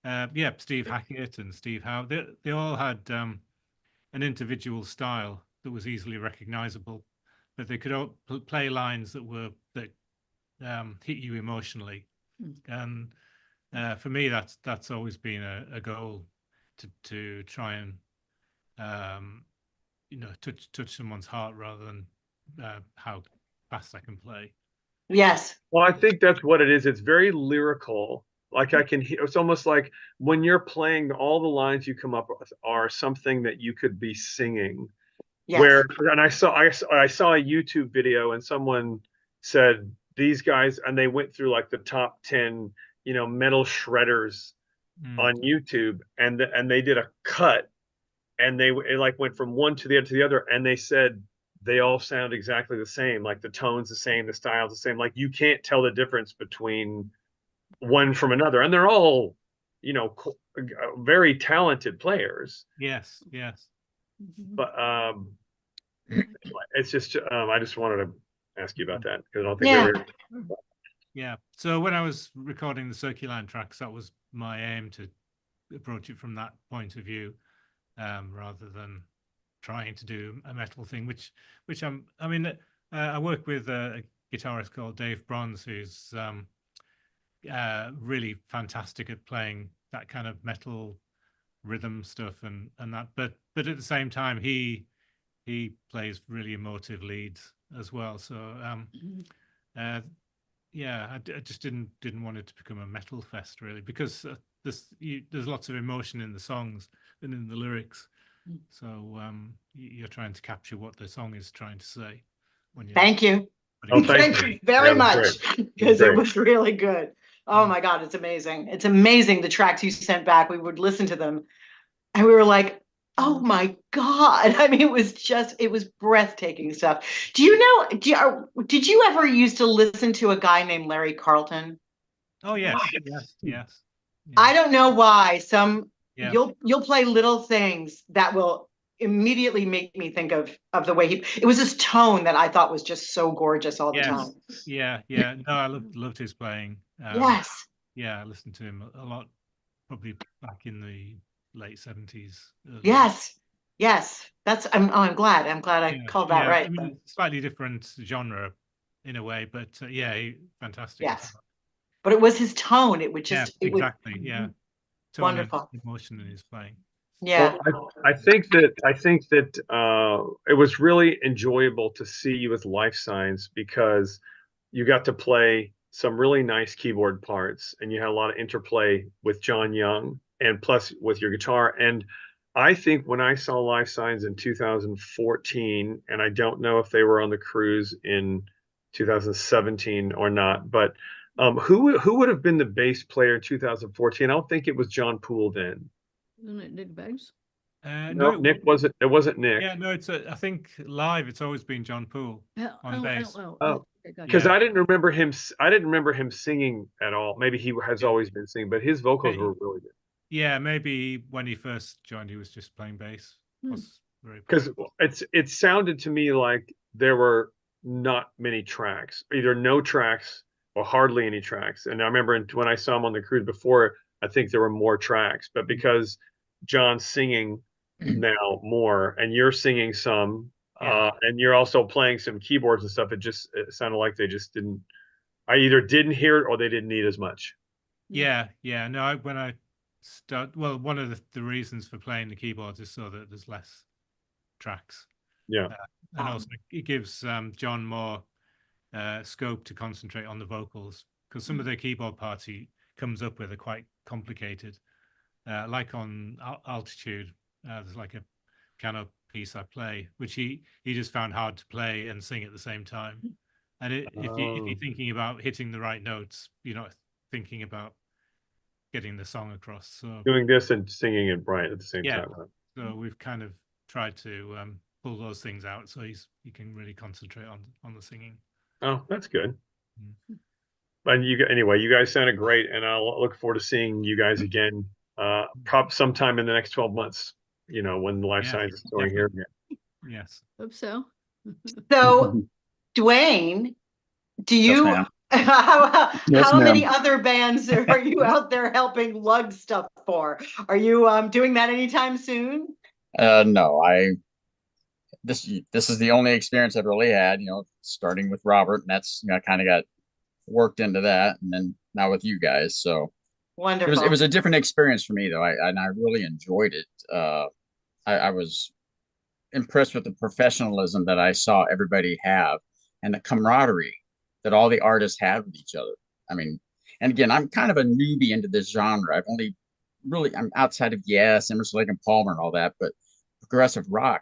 Yeah, Steve Hackett and Steve Howe. They all had an individual style that was easily recognizable, but they could all play lines that hit you emotionally. And for me, that's always been a goal to try and touch someone's heart rather than how fast I can play. Yes. Well, I think that's what it is. It's very lyrical. Like I can hear, it's almost like when you're playing, all the lines you come up with are something that you could be singing. Yes. And I saw a YouTube video and someone said these guys, and they went through like the top 10, metal shredders on YouTube, and they did a cut, and it like went from one to the other, and they said they all sound exactly the same, like the tone's the same, the style's the same, like you can't tell the difference between one from another, and they're all very talented players. Yes. But it's just I just wanted to ask you about that because I don't think Yeah. we ever. Yeah. So when I was recording the Circuline tracks, that was my aim, to approach it from that point of view, rather than trying to do a metal thing, which I work with a guitarist called Dave Bronze, who's really fantastic at playing that kind of metal rhythm stuff and that. But at the same time, he plays really emotive leads as well. So yeah, I just didn't want it to become a metal fest really, because there's lots of emotion in the songs and in the lyrics. So you're trying to capture what the song is trying to say when you're Thank you. Oh, Thank you very That was much, great. because it Great. was really good. Oh my God, it's amazing. It's amazing, the tracks you sent back. We would listen to them and we were like, oh my God. I mean, it was breathtaking stuff. Do you know, did you ever used to listen to a guy named Larry Carlton? Oh yes. I don't know why. Yeah. You'll play little things that will immediately make me think of the way it was this tone that I thought was just so gorgeous all the time. Yeah. No, I loved his playing. Yes. Yeah, I listened to him a lot, probably back in the late 70s. Yes. That's I'm glad I called that right. I mean, slightly different genre in a way, but yeah, fantastic. Yes. But it was his tone. It would just exactly. Yeah. Tone wonderful. and emotion in his playing. Yeah. Well, I think that it was really enjoyable to see you with Life Signs because you got to play some really nice keyboard parts and you had a lot of interplay with John Young and plus with your guitar. And I think when I saw Life Signs in 2014, and I don't know if they were on the cruise in 2017 or not, but who would have been the bass player in 2014? I don't think it was John Poole then. Isn't it Nick Beggs? No, Nick wasn't. It wasn't Nick. Yeah, no, I think live it's always been John Poole on bass. Because I didn't remember him. I didn't remember him singing at all. Maybe he has always been singing, but his vocals were really good. Yeah, maybe when he first joined, he was just playing bass. Because it sounded to me like there were not many tracks, either no tracks or hardly any tracks. And I remember when I saw him on the cruise before, I think there were more tracks, but because John's singing now more and you're singing some and you're also playing some keyboards and stuff, it sounded like they just didn't, I either didn't hear it or they didn't need as much. No, when I well, one of the reasons for playing the keyboards is so that there's less tracks. Yeah. And also it gives John more scope to concentrate on the vocals, because some of the keyboard parts he comes up with are quite complicated. Like on Altitude, there's like a piano piece I play, which he just found hard to play and sing at the same time. And if you're thinking about hitting the right notes, you're not thinking about getting the song across. So doing this and singing it right at the same time. So we've kind of tried to pull those things out so he can really concentrate on the singing. Oh, that's good. Mm. But anyway, you guys sounded great, and I'll look forward to seeing you guys again, sometime in the next 12 months. You know, when the life Yeah, science is going here again. Yes. Hope so. So, Dwayne, do Yes, you, ma'am. Yes, how many ma'am. other bands are you out there helping lug stuff for? Are you doing that anytime soon? No, this is the only experience I've really had, starting with Robert, and that's, I kind of got worked into that, and then now with you guys. So Wonderful. it was a different experience for me though. I really enjoyed it. I was impressed with the professionalism that I saw everybody have and the camaraderie that all the artists had with each other. I mean, and again, I'm kind of a newbie into this genre. I'm outside of Emerson, Lake and Palmer and all that, but progressive rock,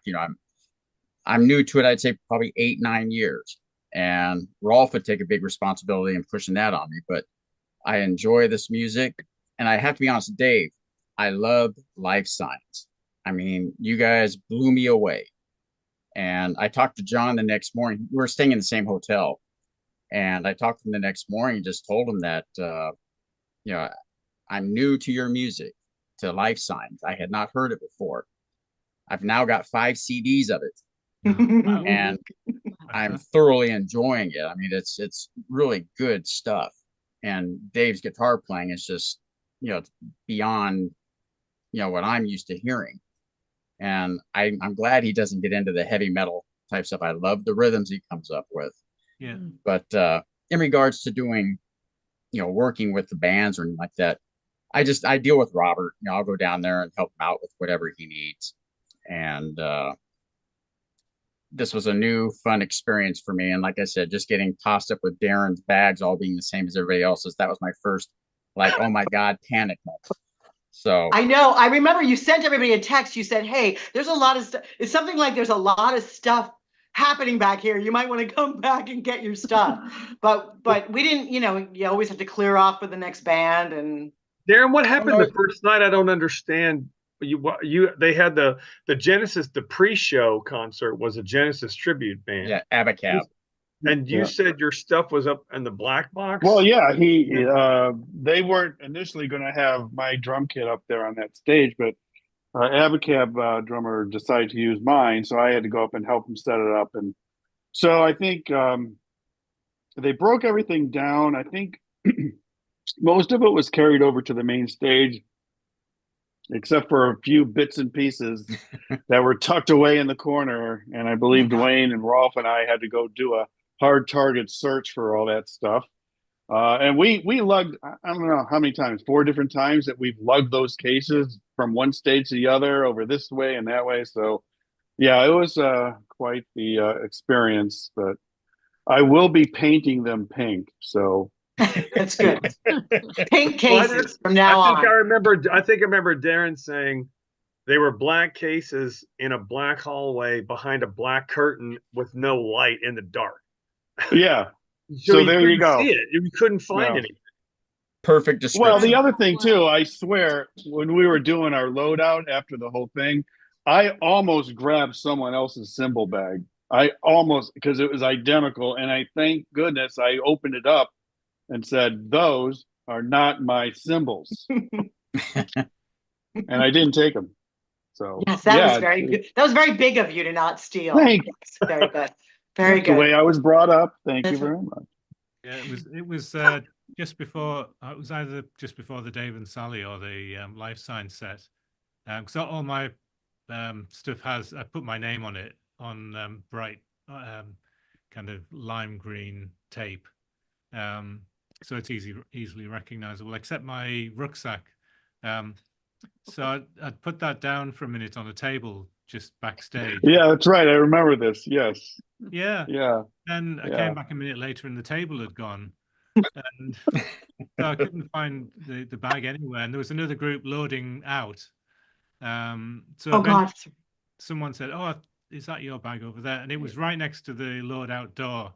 I'm new to it. I'd say probably 8, 9 years, and Rolf would take a big responsibility in pushing that on me. But I enjoy this music, and I have to be honest, Dave, I love life science. I mean, you guys blew me away. And I talked to John the next morning. We were staying in the same hotel, and I talked to him the next morning and just told him that, I'm new to your music, to life science. I had not heard it before. I've now got 5 CDs of it, and I'm thoroughly enjoying it. I mean, it's really good stuff. And Dave's guitar playing is just, beyond, what I'm used to hearing. And I'm glad he doesn't get into the heavy metal type stuff. I love the rhythms he comes up with. Yeah. But in regards to doing, working with the bands or anything like that, I deal with Robert. I'll go down there and help him out with whatever he needs. And this was a new fun experience for me. And like I said, just getting tossed up with Darren's bags all being the same as everybody else's, that was my first, oh my God, panic moment. So I know. I remember you sent everybody a text. You said, hey, there's a lot of stuff. It's something like there's a lot of stuff happening back here. You might want to come back and get your stuff. But we didn't, you always have to clear off with the next band. And Darren, what happened the first night? I don't understand. They had the Genesis, the pre-show concert was a Genesis tribute band. yeah, Abacab. And you said your stuff was up in the black box? Well, yeah, they weren't initially going to have my drum kit up there on that stage, but Abacab drummer decided to use mine, so I had to go up and help him set it up. And so I think they broke everything down. I think most of it was carried over to the main stage, except for a few bits and pieces that were tucked away in the corner. And I believe Dwayne and Rolf and I had to go do a hard target search for all that stuff. And we lugged, I don't know how many times, 4 different times that we've lugged those cases from one stage to the other, over this way and that way. So yeah, it was quite the experience, but I will be painting them pink. So that's good. Pink cases from now on. I think I remember Darren saying they were black cases in a black hallway behind a black curtain with no light in the dark. Yeah. So there you go. See it. You couldn't find anything. Perfect description. Well, the other thing too, I swear, when we were doing our loadout after the whole thing, I almost grabbed someone else's cymbal bag. Because it was identical, and I thank goodness I opened it up and said, "Those are not my cymbals," and I didn't take them. So yes, that was very good. That was very big of you to not steal. Thanks. Very good. Very good. The way I was brought up. Thank you very much. Yeah, it was just before. It was either just before the Dave and Sally or the Life Science set. Because all my stuff I put my name on it on bright kind of lime green tape, so it's easily recognizable, except my rucksack. So I'd put that down for a minute on a table just backstage. Yeah, that's right. I remember this. Yes. Yeah. Yeah. Then I came back a minute later and the table had gone. And so I couldn't find the bag anywhere. And there was another group loading out. So someone said, "Oh, is that your bag over there?" And it was right next to the load out door.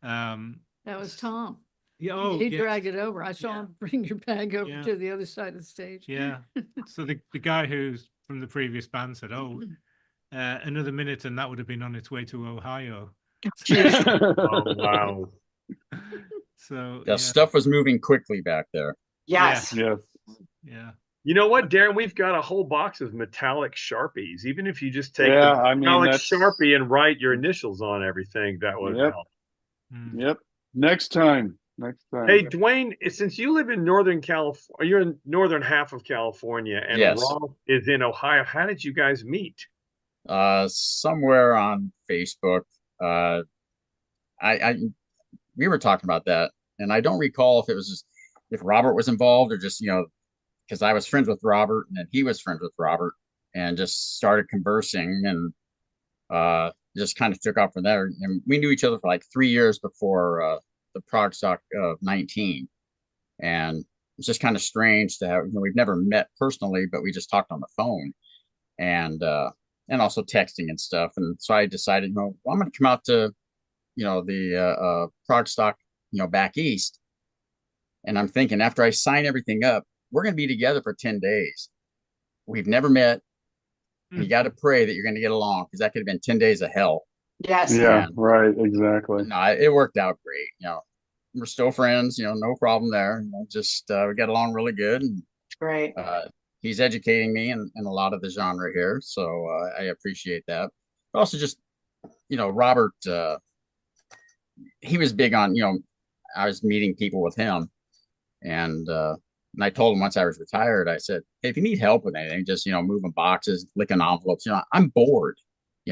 That was Tom. Yeah, he dragged it over. I saw him bring your bag over to the other side of the stage. Yeah. So the guy who's from the previous band said, "Oh, another minute, and that would have been on its way to Ohio." Oh, wow. So Yeah, stuff was moving quickly back there. Yes. Yes. yeah. You know what, Darren? We've got a whole box of metallic Sharpies. Even if you just take Yeah, the I mean, metallic that's- Sharpie and write your initials on everything, that would Yep. help. Mm. Yep. Next time. Hey, Dwayne, since you live in Northern California, you're in northern half of California, and Yes. Rolf is in Ohio. How did you guys meet? Somewhere on Facebook. We were talking about that, and I don't recall if it was just if Robert was involved or just because I was friends with Robert and then he was friends with Robert and just started conversing and just kind of took off from there. And we knew each other for like 3 years before the Prague Stock of 19, and it's just kind of strange to have we've never met personally, but we just talked on the phone and also texting and stuff. And so I decided, well, I'm going to come out to the Prague Stock back east. And I'm thinking after I sign everything up, we're going to be together for 10 days. We've never met. And you got to pray that you're going to get along, because that could have been 10 days of hell. Yes. Yeah, And, right. Exactly. no, it worked out great. We're still friends, no problem there. Just we got along really good. And Great. he's educating me in a lot of the genre here. So I appreciate that. But also just, Robert, he was big on, I was meeting people with him. And I told him once I was retired, I said, hey, if you need help with anything, just, moving boxes, licking envelopes, I'm bored,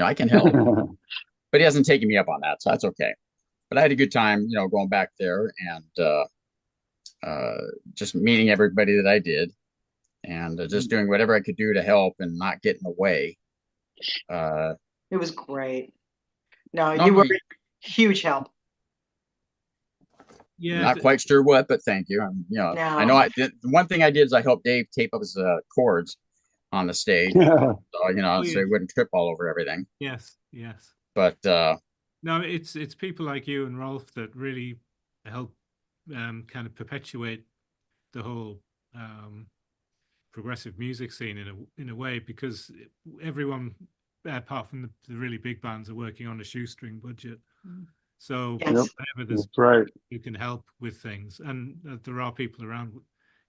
I can help. But he hasn't taken me up on that, so that's okay. But I had a good time, going back there and just meeting everybody that I did and just doing whatever I could do to help and not get in the way. It was great. No, you were a huge help. Yeah. Not quite sure what, but thank you. I know I did. The one thing I did is I helped Dave tape up his chords on the stage, so so he wouldn't trip all over everything. Yes. But no, it's people like you and Rolf that really help kind of perpetuate the whole progressive music scene in a way, because everyone apart from the really big bands are working on a shoestring budget. So Yes. whenever there's right. who can help with things, and there are people around,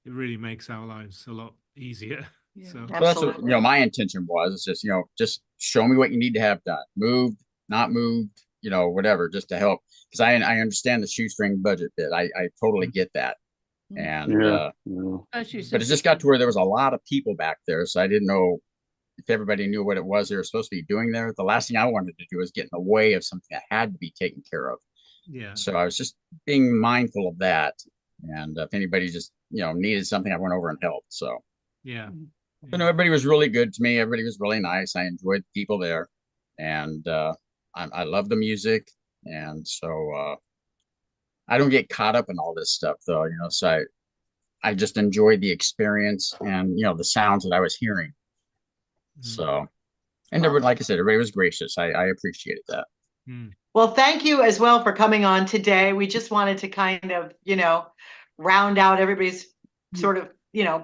it really makes our lives a lot easier. Yeah. So that's what my intention was. It's just just show me what you need to have done, moved, not moved, whatever, just to help, because I understand the shoestring budget bit. I totally get that. And but it just got to where there was a lot of people back there, so I didn't know if everybody knew what it was they were supposed to be doing there. The last thing I wanted to do was get in the way of something that had to be taken care of. Yeah. So I was just being mindful of that. And if anybody just, needed something, I went over and helped. So yeah. But no, everybody was really good to me. Everybody was really nice. I enjoyed the people there. And I love the music. And so I don't get caught up in all this stuff though, so I just enjoyed the experience and, the sounds that I was hearing. So, and everyone, like I said, everybody was gracious. I appreciated that. Well, thank you as well for coming on today. We just wanted to kind of, round out everybody's sort of,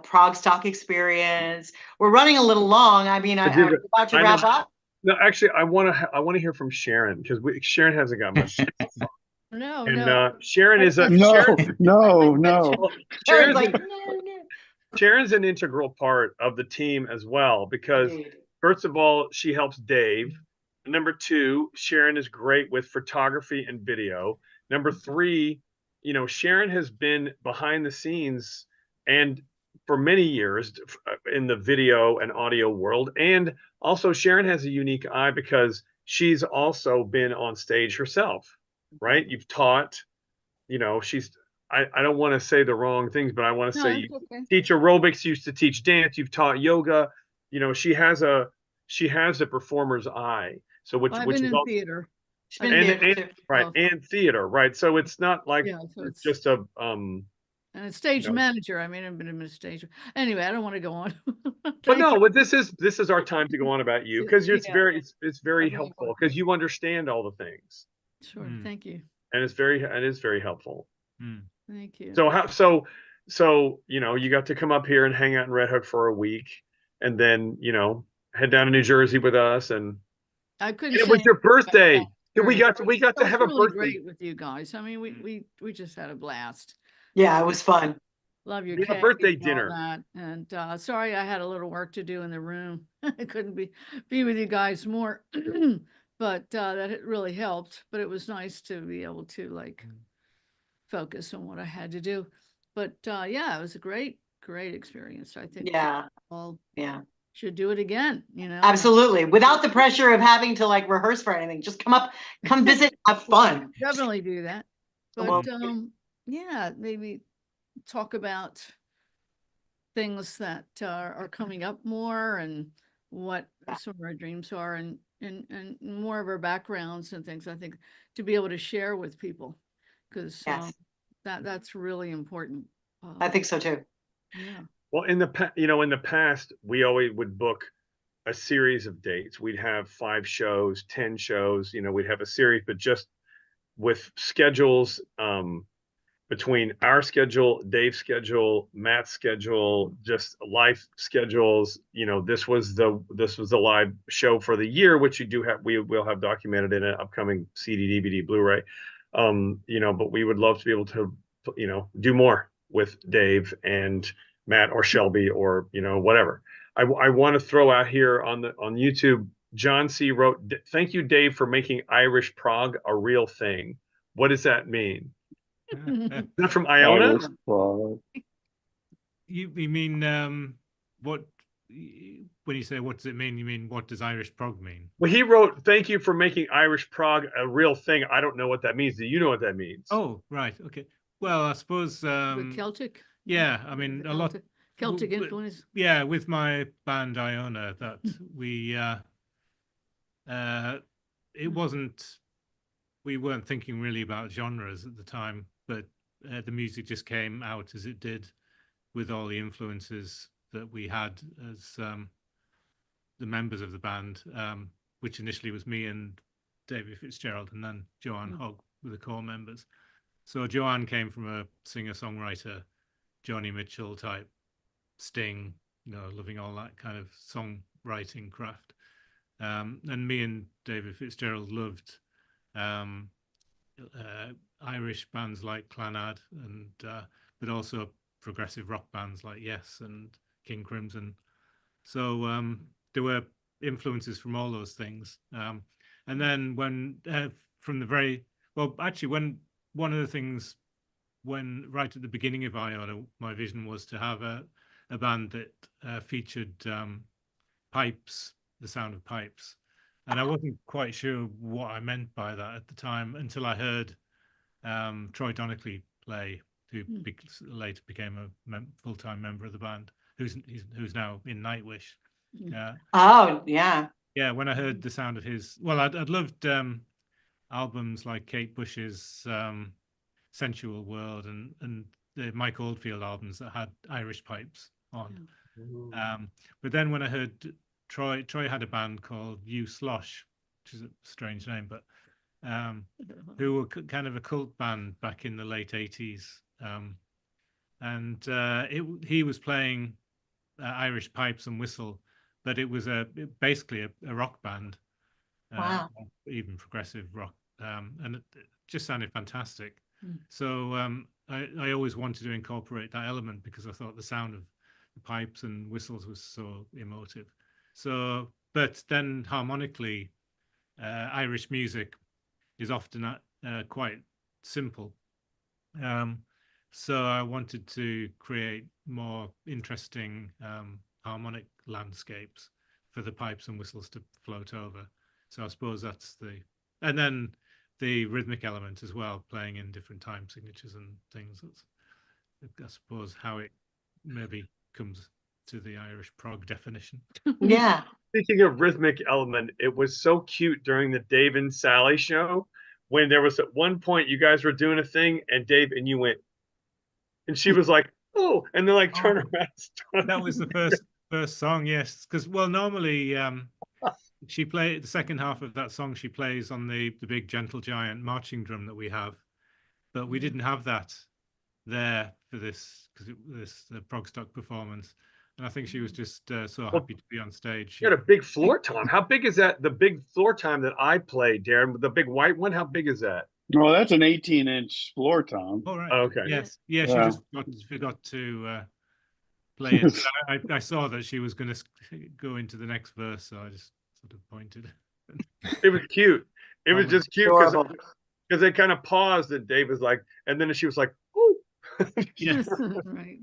Prague Stock experience. We're running a little long. I mean, I'm about to wrap up. No, actually, I want to hear from Sharon, because Sharon hasn't got much. No, and no. Sharon is a no. Sharon's like, Sharon's an integral part of the team as well, because first of all, she helps Dave. Number two, Sharon is great with photography and video. Number three, Sharon has been behind the scenes and for many years in the video and audio world. And also Sharon has a unique eye because she's also been on stage herself, right? You've taught, she's, I don't want to say the wrong things, but I want to say you teach aerobics, used to teach dance, you've taught yoga, she has a performer's eye. So which I've is been in also, theater. and theater, right? So it's not like it's just a and a stage manager. I mean, I've been a stage. Anyway, I don't want to go on. But no, but this is our time to go on about you, because it's very helpful, because you understand all the things. Sure, thank you. And it is very helpful. Thank you. So you got to come up here and hang out in Red Hook for a week. and then head down to New Jersey with us. And I couldn't it say was your anything about birthday. that We got experience. to It was have a really birthday. great with you guys. I mean, we just had a blast. Yeah, it was fun. Love your We had a cake birthday and all dinner. that. And sorry, I had a little work to do in the room. I couldn't be with you guys more, but that it really helped. But it was nice to be able to like focus on what I had to do. But yeah, it was a great experience. I think Yeah, all yeah, should do it again. absolutely. Without the pressure of having to like rehearse for anything, just come visit, have fun. Definitely do that. Well, But yeah, maybe talk about things that are coming up more and what some of our dreams are and more of our backgrounds and things, I think, to be able to share with people, because yes, that's really important. I think so too. Yeah. Well, in the past, we always would book a series of dates. We'd have 5 shows, 10 shows. We'd have a series, but just with schedules between our schedule, Dave's schedule, Matt's schedule, just life schedules. This was the live show for the year, which we will have documented in an upcoming CD, DVD, Blu-ray. But we would love to be able to, do more with Dave and Matt or Shelby or whatever. I want to throw out here on YouTube. John C. wrote, "Thank you, Dave, for making Irish prog a real thing." What does that mean? Is that from Iona? Irish prog. You mean what when you say what does it mean? You mean what does Irish prog mean? Well, he wrote, "Thank you for making Irish prog a real thing." I don't know what that means. Do you know what that means? Oh, right. Okay. Well, I suppose The Celtic. yeah, I mean The a lot Celtic influence. yeah, with my band Iona, that we it wasn't, we weren't thinking really about genres at the time, but the music just came out as it did, with all the influences that we had as the members of the band, which initially was me and David Fitzgerald, and then Joanne Hogg were the core members. So Joanne came from a singer-songwriter, Joni Mitchell type, Sting, loving all that kind of songwriting craft. And me and David Fitzgerald loved Irish bands like Clannad, and but also progressive rock bands like Yes and King Crimson. So there were influences from all those things. And then when from the very actually, when one of the things, when right at the beginning of Iona, my vision was to have a band that featured pipes, the sound of pipes. And I wasn't quite sure what I meant by that at the time until I heard Troy Donockley play, who later became a full-time member of the band, who's now in Nightwish. Oh, yeah. Yeah, when I heard the sound of his, well, I'd loved albums like Kate Bush's Sensual World and the Mike Oldfield albums that had Irish pipes on. But then when I heard Troy had a band called You Slosh, which is a strange name, but who were kind of a cult band back in the late 80s. And he was playing Irish pipes and whistle, but it was basically a rock band, Wow. even progressive rock, and it just sounded fantastic. So I always wanted to incorporate that element because I thought the sound of the pipes and whistles was so emotive. So, but then harmonically, Irish music is often quite simple. So I wanted to create more interesting harmonic landscapes for the pipes and whistles to float over. So I suppose that's and then the rhythmic element as well, playing in different time signatures and things. That's, I suppose, how it maybe comes to the Irish prog definition. Yeah. Speaking of rhythmic element, it was so cute during the Dave and Sally show when there was at one point you guys were doing a thing and Dave and you went, and she was like, "Oh," and then like turn around. That was the first song, yes, because normally she played the second half of that song. She plays on the big Gentle Giant marching drum that we have, but we didn't have that there for this because the prog stock performance. And I think she was just so happy to be on stage. You had a big floor time. How big is that? The big floor time that I played, Darren, the big white one. How big is that? Well, that's an 18-inch floor tom. All right. Okay. Yes. Yeah. She Yeah. just forgot to play it. I saw that she was going to go into the next verse, so I just sort of pointed. It was cute. It was just cute Adorable. because they kind of paused and Dave was like, and then she was like, "Ooh." Yes. Right.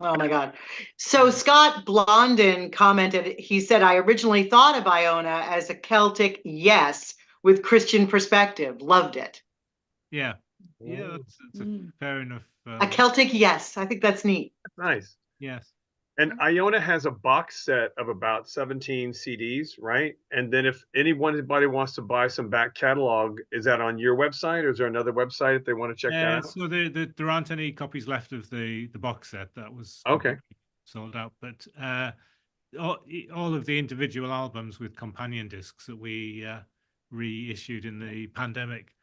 Oh my God. So Scott Blondin commented, he said, I originally thought of Iona as a Celtic yes with Christian perspective. Loved it. Yeah. Yeah. That's a fair enough. A Celtic yes. I think that's neat. Nice. Yes. And Iona has a box set of about 17 CDs, right? And then if anybody wants to buy some back catalog, is that on your website or is there another website if they want to check that out? So there aren't any copies left of the box set that was Okay. sold out, but all of the individual albums with companion discs that we reissued in the pandemic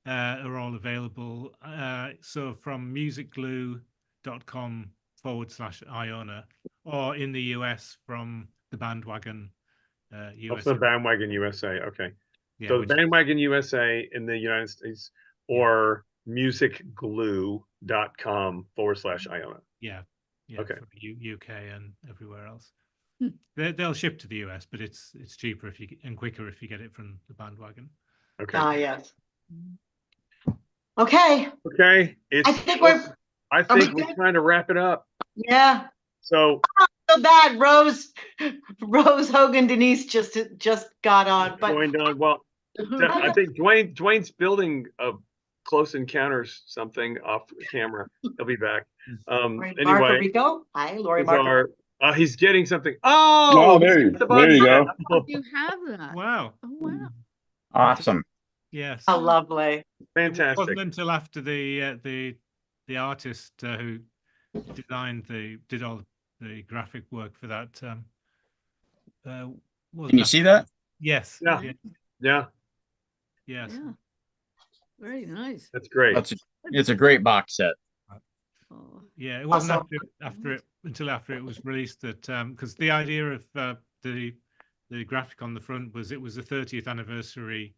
are all available. So from musicglue.com/Iona, or in the US from the Bandwagon USA. Also Bandwagon USA. Okay. Yeah, So Bandwagon USA in the United States or musicglue.com/Iona. Yeah. Okay. For the UK and everywhere else. They'll ship to the US, but it's cheaper and quicker if you get it from the Bandwagon. Okay. Ah, yes. Okay. Okay. I think we're trying to wrap it up. Yeah. So So bad. Rose Hogan Denise just got on, but joined on. Well, I think Dwayne's building a Close Encounters something off camera. He'll be back. Marco Anyway, Rico. Hi, Lori Marco. he's getting something. Oh, there you go. You have that. Wow. Oh, wow. Awesome. Yes. How lovely. It Fantastic. wasn't until after the artist who did all the graphic work for that. Can you see that? Yes. Yeah. Yeah. Yes. Yeah. Very nice. That's great. It's a great box set. Oh, Yeah, it wasn't Awesome. until after it was released that because the idea of the graphic on the front was it was the 30th anniversary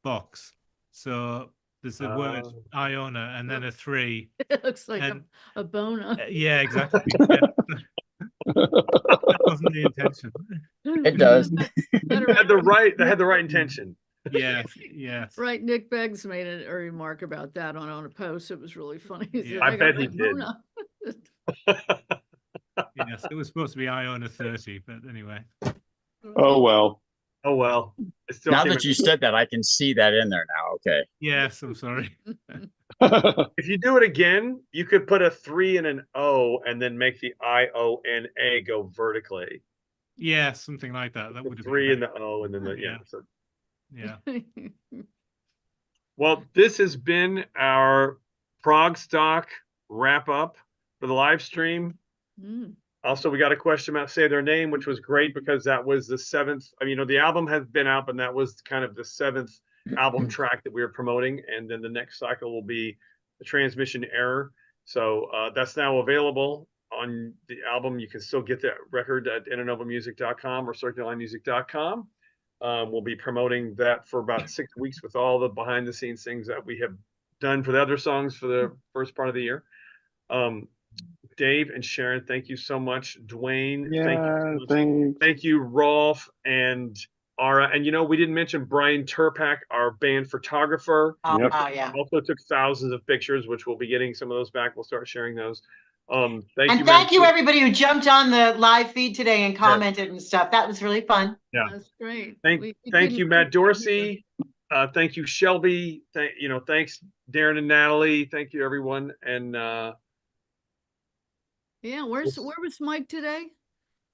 box. So there's the word Iona and then a 3. it looks like And- a boner. Yeah, exactly. Yeah. That wasn't the intention. It does. They had the right intention. Yes, yes. Right, Nick Beggs made a remark about that on a post. It was really funny. He Yeah, said, I got bet he my did. boner." Yes, it was supposed to be Iona 30, but anyway. Oh, well. Oh well. It still Now came that you said that, I can see that in there now. Okay. Yes, I'm sorry. If you do it again, you could put a 3 and an O and then make the IONA go vertically. Yeah, something like that. That would The have 3 and been the O and then the Yeah. So, yeah. well, this has been our Prog Stock wrap up for the live stream. Mm. Also, we got a question about Say Their Name, which was great because that was the 7th. I mean, the album has been out, and that was kind of the 7th album track that we were promoting. And then the next cycle will be the Transmission Error. So that's now available on the album. You can still get that record at innovamusic.com or circulinemusic.com. We'll be promoting that for about 6 weeks with all the behind the scenes things that we have done for the other songs for the first part of the year. Dave and Sharon, thank you so much. Dwayne, thank you so much. Thanks. Thank you, Rolf and Ara. And we didn't mention Brian Turpak, our band photographer. Yep. Yeah. Also took thousands of pictures, which we'll be getting some of those back. We'll start sharing those. And Thank thank you Matt. everybody who jumped on the live feed today and commented and stuff. That was really fun. Yeah. That's great. Thank you, Matt Dorsey. Thank you, Shelby. Thanks, Darren and Natalie. Thank you, everyone. And Yeah, where was Mike today?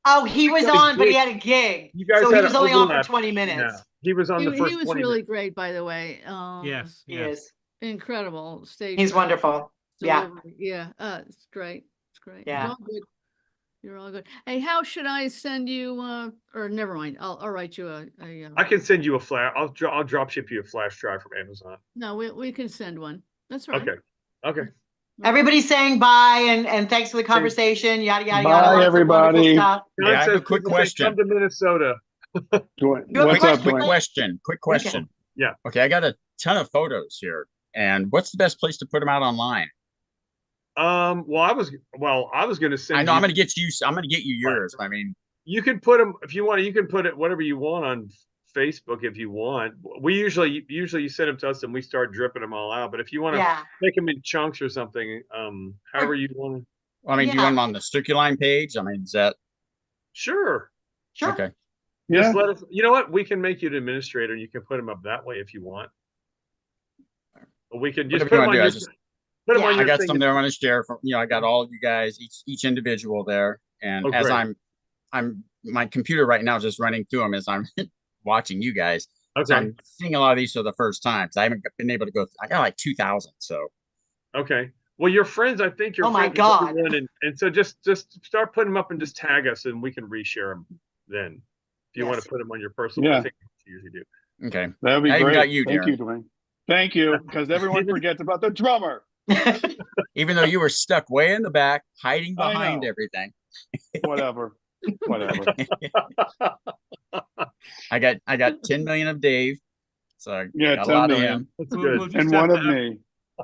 Oh, he was got a on, but he gig. had a gig. You guys So he had was an only on for overlap. 20 minutes. yeah, he was on the first He was 20 really minutes. great, by the way. Yes. He Yes. is. Incredible stage. He's wonderful. Yeah. delivery. Yeah. It's great. It's great. Yeah. You're all good. You're all good. Hey, how should I send you? Or never mind. I'll write you a I can send you a flash. I'll drop ship you a flash drive from Amazon. No, we can send one. That's right. Okay. Everybody's saying bye and thanks for the conversation. Yada yada Bye, yada. Lots of everybody. wonderful stuff. Yeah, I have a says quick people say, question. Come to Minnesota. Dwayne, You have a what's up, question? Dwayne? Quick question. Yeah. Okay, I got a ton of photos here. And what's the best place to put them out online? Well, I was going to send. I know you, I'm going to get you yours. I mean, you can put them if you want. You can put it whatever you want on Facebook if you want. We usually you send them to us and we start dripping them all out. But if you want to Yeah. make them in chunks or something, however you want to. I mean, do you Yeah. want them on the Circuline page? I mean, is that Sure. Sure. okay? Yeah. Just let us. You know what? We can make you an administrator, and you can put them up that way if you want. But we can just Whatever put you them wanna on do, your. I just- Put them Yeah. on I your got thing some there I want to share from, I got all of you guys, each individual there. And Oh, as great. I'm my computer right now is just running through them as I'm watching you guys. Okay. So I'm seeing a lot of these for the first time. So I haven't been able to go. I got like 2,000. So Okay. Well, your friends, I think your Oh my friends, God. everyone, and so just start putting them up and just tag us, and we can reshare them then. If you want Yes. to put them on your personal, Yeah. I think you usually do. okay. That would be I even great. got you, Thank Darren. you, Dwayne. Thank you, because everyone forgets about the drummer. Even though you were stuck way in the back, hiding I behind know. everything. Whatever. I got 10 million of Dave. So I Yeah, got a 10 lot million. of him. That's We'll good. just And have one to of have- me.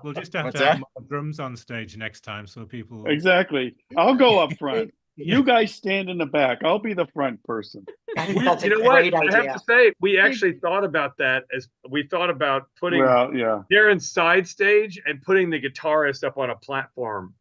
We'll just have What's to have that? more drums on stage next time so people. Exactly. I'll go up front. Yeah. You guys stand in the back. I'll be the front person. I think that's a You know what? great I have idea. to say, we actually thought about that as we thought about putting Well, yeah. Darren's side stage and putting the guitarist up on a platform.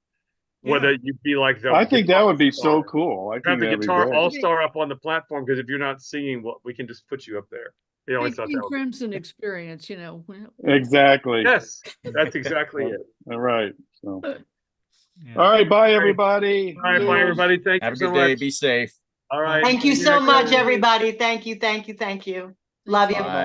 Whether you'd be like the I think that would be so all-star. cool. I Have think the that'd be guitar great. all-star up on the platform, because if you're not singing, well, we can just put you up there. We always Big thought King that would be. Crimson experience, you know. Exactly. Yes, that's exactly it. All right. So. Yeah. All right. Bye, everybody. All right, bye, everybody. Thank Have you a so good day. much. Be safe. All right. Thank you See so next much, time. everybody. Thank you. Thank you. Thank you. Love you. Bye.